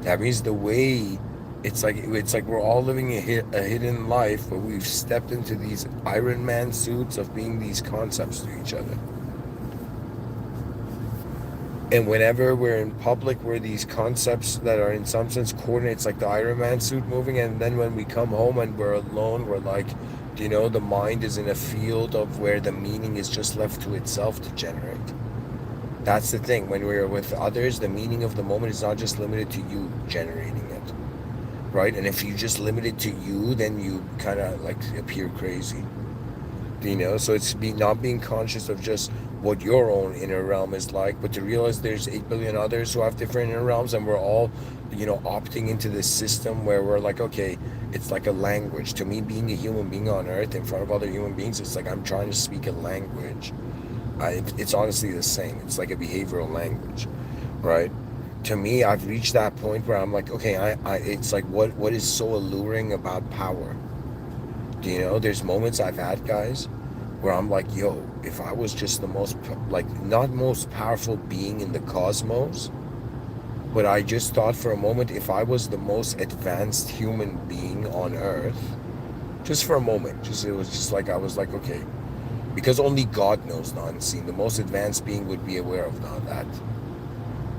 Speaker 1: That means the way it's like we're all living a hidden life, but we've stepped into these Iron Man suits of being these concepts to each other. And whenever we're in public, we're these concepts that are in some sense coordinates, like the Iron Man suit moving. And then when we come home and we're alone, we're like, the mind is in a field of where the meaning is just left to itself to generate. That's the thing. When we're with others, the meaning of the moment is not just limited to you generating it, right? And if you just limit it to you, then you kind of like appear crazy. So it's not being conscious of just what your own inner realm is like, but to realize there's 8 billion others who have different inner realms, and we're all, opting into this system where we're like, okay, it's like a language. To me, being a human being on earth in front of other human beings, it's like I'm trying to speak a language. It's honestly the same. It's like a behavioral language, right? To me, I've reached that point where I'm like, okay, it's like what is so alluring about power? There's moments I've had, guys, where I'm like, yo, if I was just the most, not most powerful being in the cosmos, but I just thought for a moment, if I was the most advanced human being on Earth, just for a moment, it was just like, I was like, okay, because only God knows the unseen. The most advanced being would be aware of that.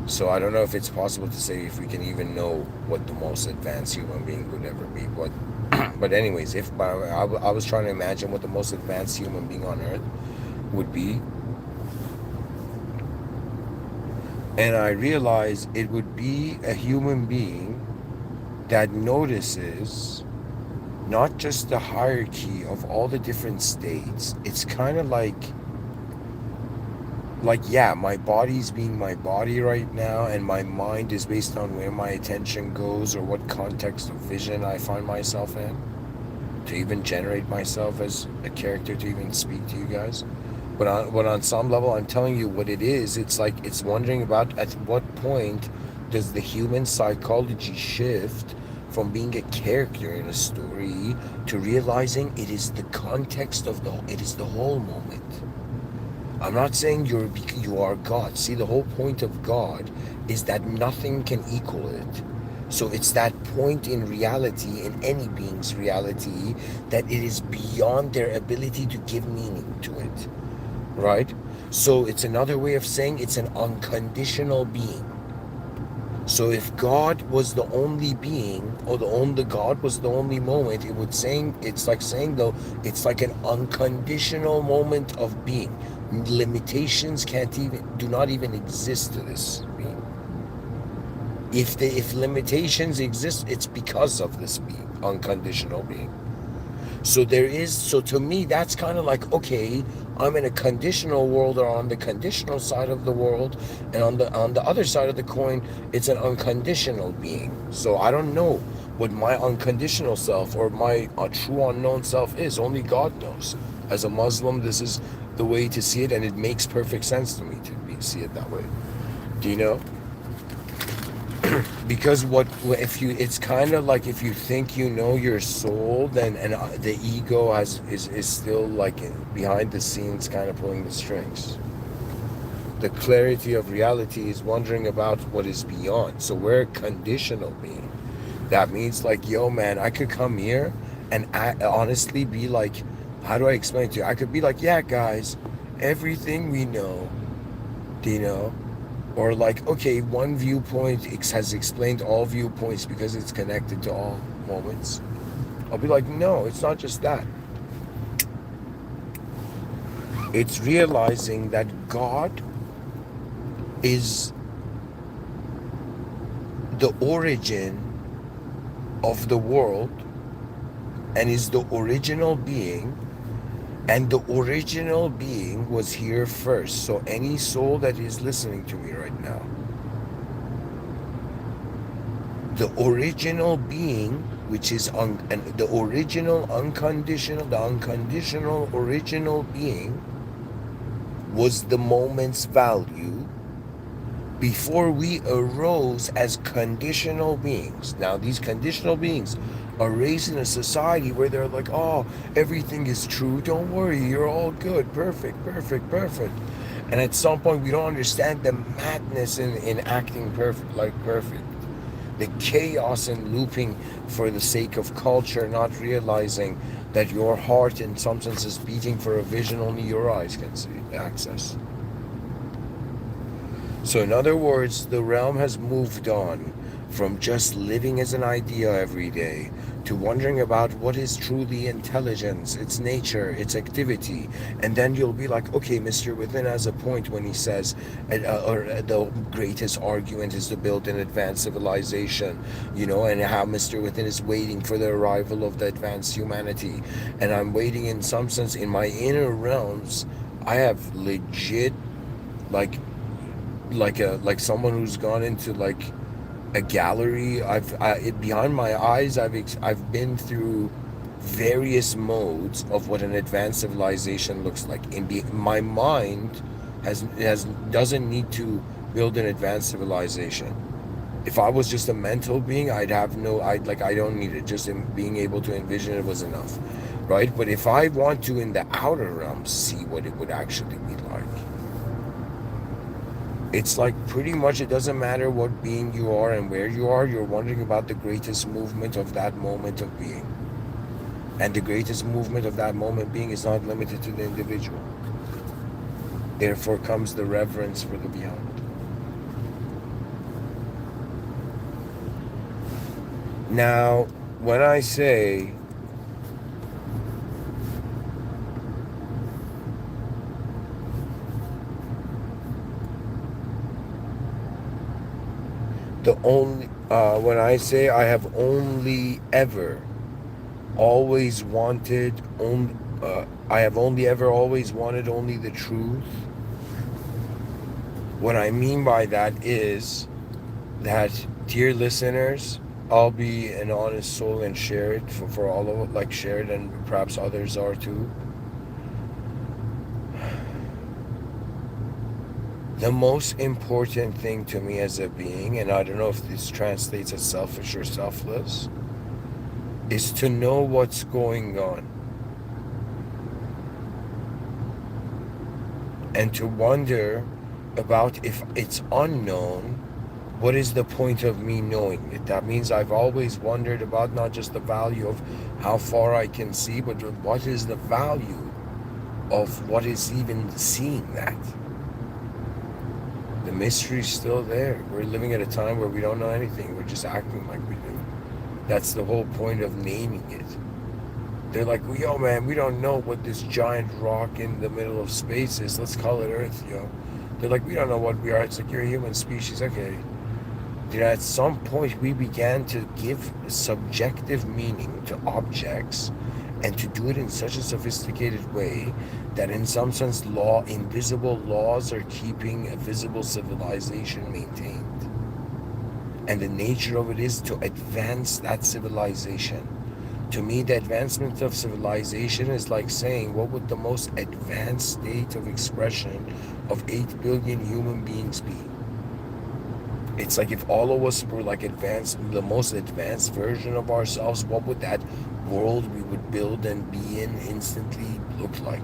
Speaker 1: So I don't know if it's possible to say if we can even know what the most advanced human being would ever be, but anyways, I was trying to imagine what the most advanced human being on Earth would be, and I realized it would be a human being that notices not just the hierarchy of all the different states. It's kind of like yeah, my body's being my body right now, and my mind is based on where my attention goes or what context of vision I find myself in to even generate myself as a character to even speak to you guys. But on some level, I'm telling you what it is. It's like, it's wondering about at what point does the human psychology shift from being a character in a story to realizing it is the context of it is the whole moment. I'm not saying you are God. See, the whole point of God is that nothing can equal it. So it's that point in reality, in any being's reality, that it is beyond their ability to give meaning to it, right? So it's another way of saying it's an unconditional being. So if God was the only being, or the God was the only moment, it's like an unconditional moment of being. Limitations do not even exist to this being. If limitations exist, it's because of this being, unconditional being. So to me, that's kind of like, okay, I'm in a conditional world, or on the conditional side of the world, and on the other side of the coin, it's an unconditional being. So I don't know what my unconditional self or my true unknown self is. Only God knows. As a Muslim, this is the way to see it, and it makes perfect sense to me to see it that way. Do you know? Because it's kind of like, if you think you know your soul, then the ego is still like behind the scenes, kind of pulling the strings. The clarity of reality is wondering about what is beyond. So we're a conditional being. That means like, yo man, I could come here and honestly be like, how do I explain it to you? I could be like, yeah guys, everything we know, do you know? Or like, okay, one viewpoint has explained all viewpoints because it's connected to all moments. I'll be like, no, it's not just that. It's realizing that God is the origin of the world and is the original being. And the original being was here first. So any soul that is listening to me right now, the original being, which is the original unconditional, the unconditional original being, was the moment's value, before we arose as conditional beings. Now, these conditional beings are raised in a society where they're like, oh, everything is true. Don't worry. You're all good. Perfect, perfect, perfect. And at some point, we don't understand the madness in acting perfect, like perfect. The chaos in looping for the sake of culture, not realizing that your heart in some sense is beating for a vision only your eyes can see, access. So in other words, the realm has moved on from just living as an idea every day to wondering about what is truly intelligence, its nature, its activity. And then you'll be like, okay, Mr. Within has a point when he says the greatest argument is to build an advanced civilization, and how Mr. Within is waiting for the arrival of the advanced humanity. And I'm waiting in some sense in my inner realms. I have legit like someone who's gone into like a gallery. Behind my eyes, I've been through various modes of what an advanced civilization looks like. My mind has doesn't need to build an advanced civilization. If I was just a mental being, I don't need it. Just in being able to envision it was enough, right? But if I want to, in the outer realms, see what it would actually be like, it's like pretty much it doesn't matter what being you are and where you are, you're wondering about the greatest movement of that moment of being. And the greatest movement of that moment being is not limited to the individual. Therefore comes the reverence for the beyond. Now, when I say when I say I have only ever always wanted I have only ever always wanted only the truth, what I mean by that is that, dear listeners, I'll be an honest soul and share it for all of it, like share it, and perhaps others are too. The most important thing to me as a being, and I don't know if this translates as selfish or selfless, is to know what's going on. And to wonder about, if it's unknown, what is the point of me knowing it? That means I've always wondered about not just the value of how far I can see, but what is the value of what is even seeing that. The mystery's still there. We're living at a time where we don't know anything. We're just acting like we do. That's the whole point of naming it. They're like, yo, man, we don't know what this giant rock in the middle of space is. Let's call it Earth, yo. They're like, we don't know what we are. It's like, you're a human species. Okay. At some point, we began to give subjective meaning to objects, and to do it in such a sophisticated way that in some sense invisible laws are keeping a visible civilization maintained. And the nature of it is to advance that civilization. To me, the advancement of civilization is like saying, what would the most advanced state of expression of 8 billion human beings be? It's like if all of us were like the most advanced version of ourselves, what would that world we would build and be in instantly look like?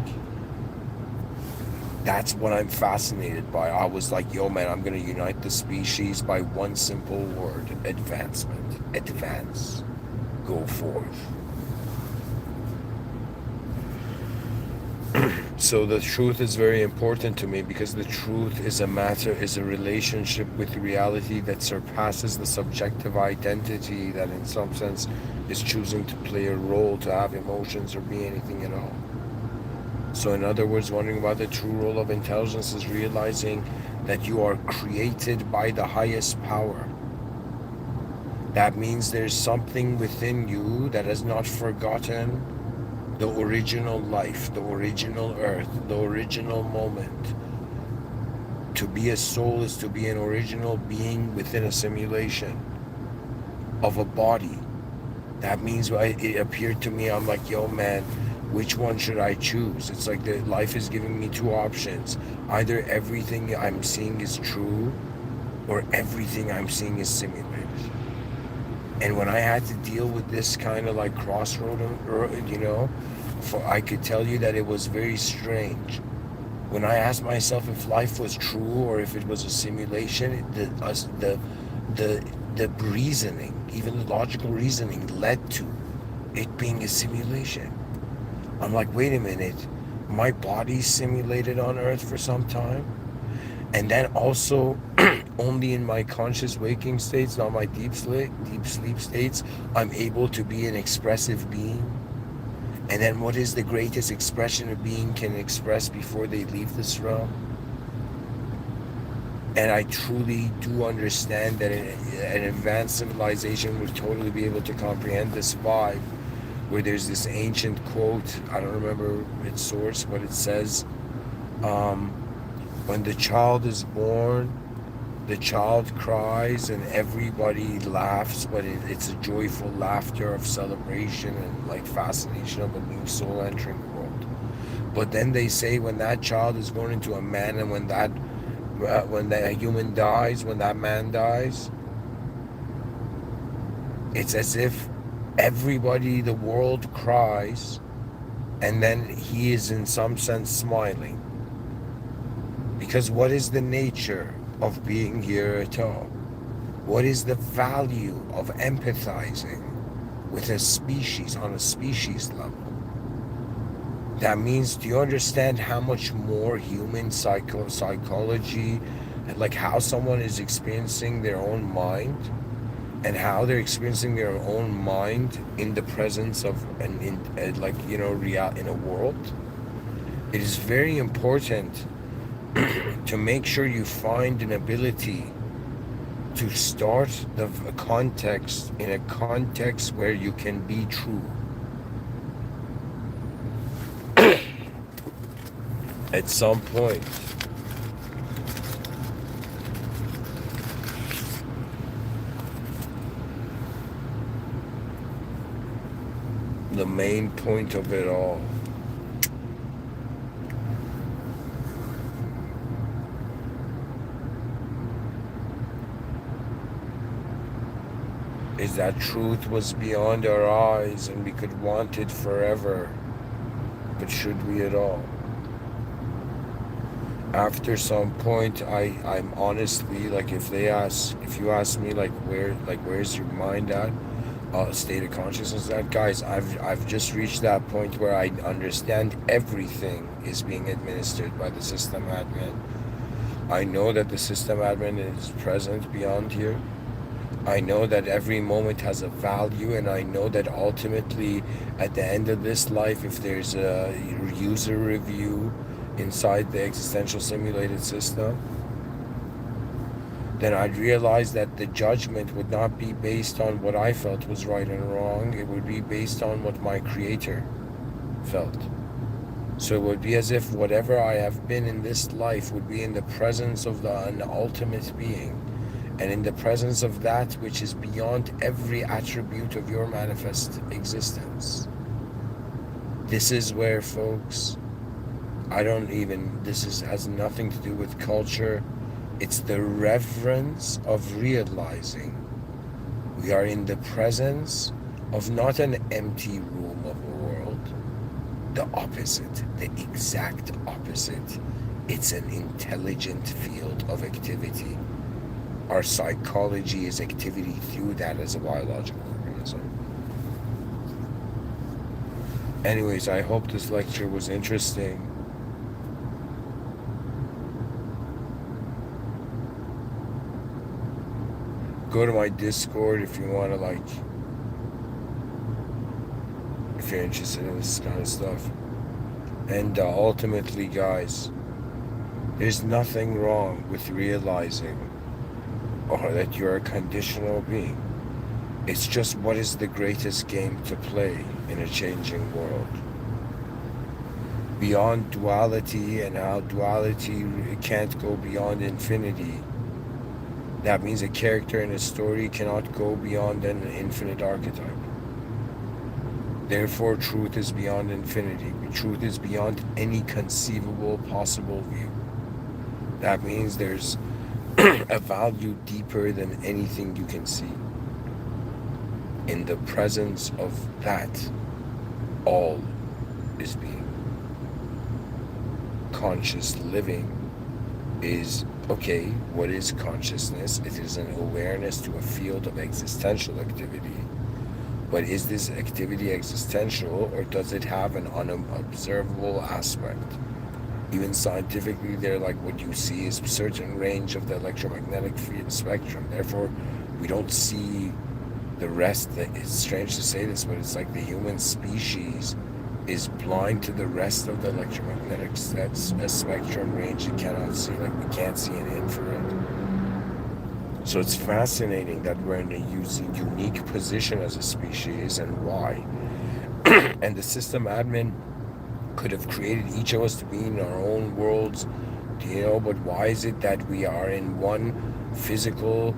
Speaker 1: That's what I'm fascinated by. I was like, yo, man, I'm going to unite the species by one simple word: advancement. Advance. Go forth. So the truth is very important to me, because the truth is a relationship with reality that surpasses the subjective identity that in some sense is choosing to play a role, to have emotions or be anything at all. So in other words, wondering about the true role of intelligence is realizing that you are created by the highest power. That means there's something within you that has not forgotten the original life, the original earth, the original moment. To be a soul is to be an original being within a simulation of a body. That means it appeared to me, I'm like, yo, man, which one should I choose? It's like life is giving me two options. Either everything I'm seeing is true, or everything I'm seeing is simulated. And when I had to deal with this kind of like crossroad, I could tell you that it was very strange. When I asked myself if life was true or if it was a simulation, the reasoning, even the logical reasoning, led to it being a simulation. I'm like, wait a minute, my body's simulated on Earth for some time, and then also only in my conscious waking states, not my deep sleep states, I'm able to be an expressive being. And then what is the greatest expression a being can express before they leave this realm? And I truly do understand that an advanced civilization would totally be able to comprehend this vibe, where there's this ancient quote, I don't remember its source, but it says, when the child is born, the child cries and everybody laughs, but it's a joyful laughter of celebration and like fascination of a new soul entering the world. But then they say when that child is born into a man, and when that human dies, when that man dies, it's as if everybody, the world cries, and then he is in some sense smiling. Because what is the nature of being here at all? What is the value of empathizing with a species on a species level? That means, do you understand how much more human psychology, like how someone is experiencing their own mind, and how they're experiencing their own mind in the presence of in a world? It is very important to make sure you find an ability to start the context in a context where you can be true. At some point, the main point of it all is that truth was beyond our eyes and we could want it forever. But should we at all? After some point, I'm honestly, like, if you ask me, like, where's your mind at, state of consciousness at, guys, I've just reached that point where I understand everything is being administered by the system admin. I know that the system admin is present beyond here. I know that every moment has a value, and I know that ultimately, at the end of this life, if there's a user review inside the existential simulated system, then I'd realize that the judgment would not be based on what I felt was right and wrong. It would be based on what my creator felt. So it would be as if whatever I have been in this life would be in the presence of an ultimate being, and in the presence of that which is beyond every attribute of your manifest existence. This is where, folks, has nothing to do with culture. It's the reverence of realizing we are in the presence of not an empty room of a world, the opposite, the exact opposite. It's an intelligent field of activity. Our psychology is activity through that as a biological organism. Anyways, I hope this lecture was interesting. Go to my Discord if you want to, if you're interested in this kind of stuff. And ultimately, guys, there's nothing wrong with realizing or that you're a conditional being. It's just, what is the greatest game to play in a changing world? Beyond duality, and how duality can't go beyond infinity. That means a character in a story cannot go beyond an infinite archetype. Therefore, truth is beyond infinity. Truth is beyond any conceivable possible view. That means there's a value deeper than anything you can see. In the presence of that, all is being. Conscious living is, okay, what is consciousness? It is an awareness to a field of existential activity. But is this activity existential, or does it have an unobservable aspect? Even scientifically, they're like, what you see is a certain range of the electromagnetic field spectrum. Therefore, we don't see the rest. It's strange to say this, but it's like the human species is blind to the rest of the electromagnetic spectrum range. You cannot see, like we can't see an infrared. So it's fascinating that we're in a unique position as a species, and why. And the system admin could have created each of us to be in our own worlds, but why is it that we are in one physical,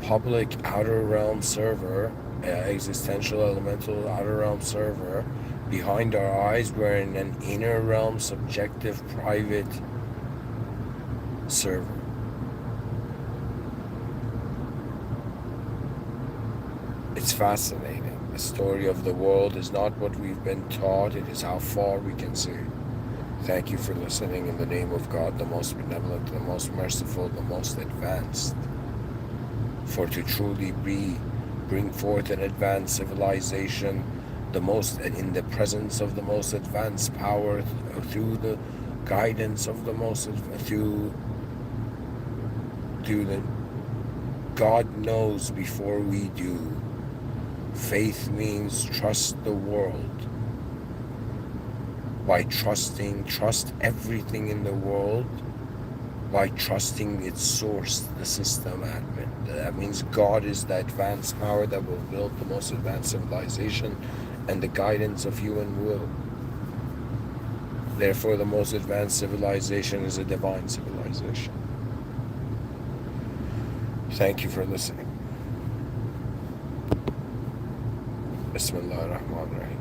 Speaker 1: public outer realm server, existential elemental outer realm server? Behind our eyes, we're in an inner realm, subjective, private server. It's fascinating. The story of the world is not what we've been taught, it is how far we can see. Thank you for listening in the name of God, the most benevolent, the most merciful, the most advanced. For to truly bring forth an advanced civilization, the most, in the presence of the most advanced power, through the guidance of the most, through the God knows before we do. Faith means trust the world. By trust everything in the world, by trusting its source, the system admin. That means God is the advanced power that will build the most advanced civilization and the guidance of human will. Therefore, the most advanced civilization is a divine civilization. Thank you for listening. Bismillah ar-Rahman ar-Rahim.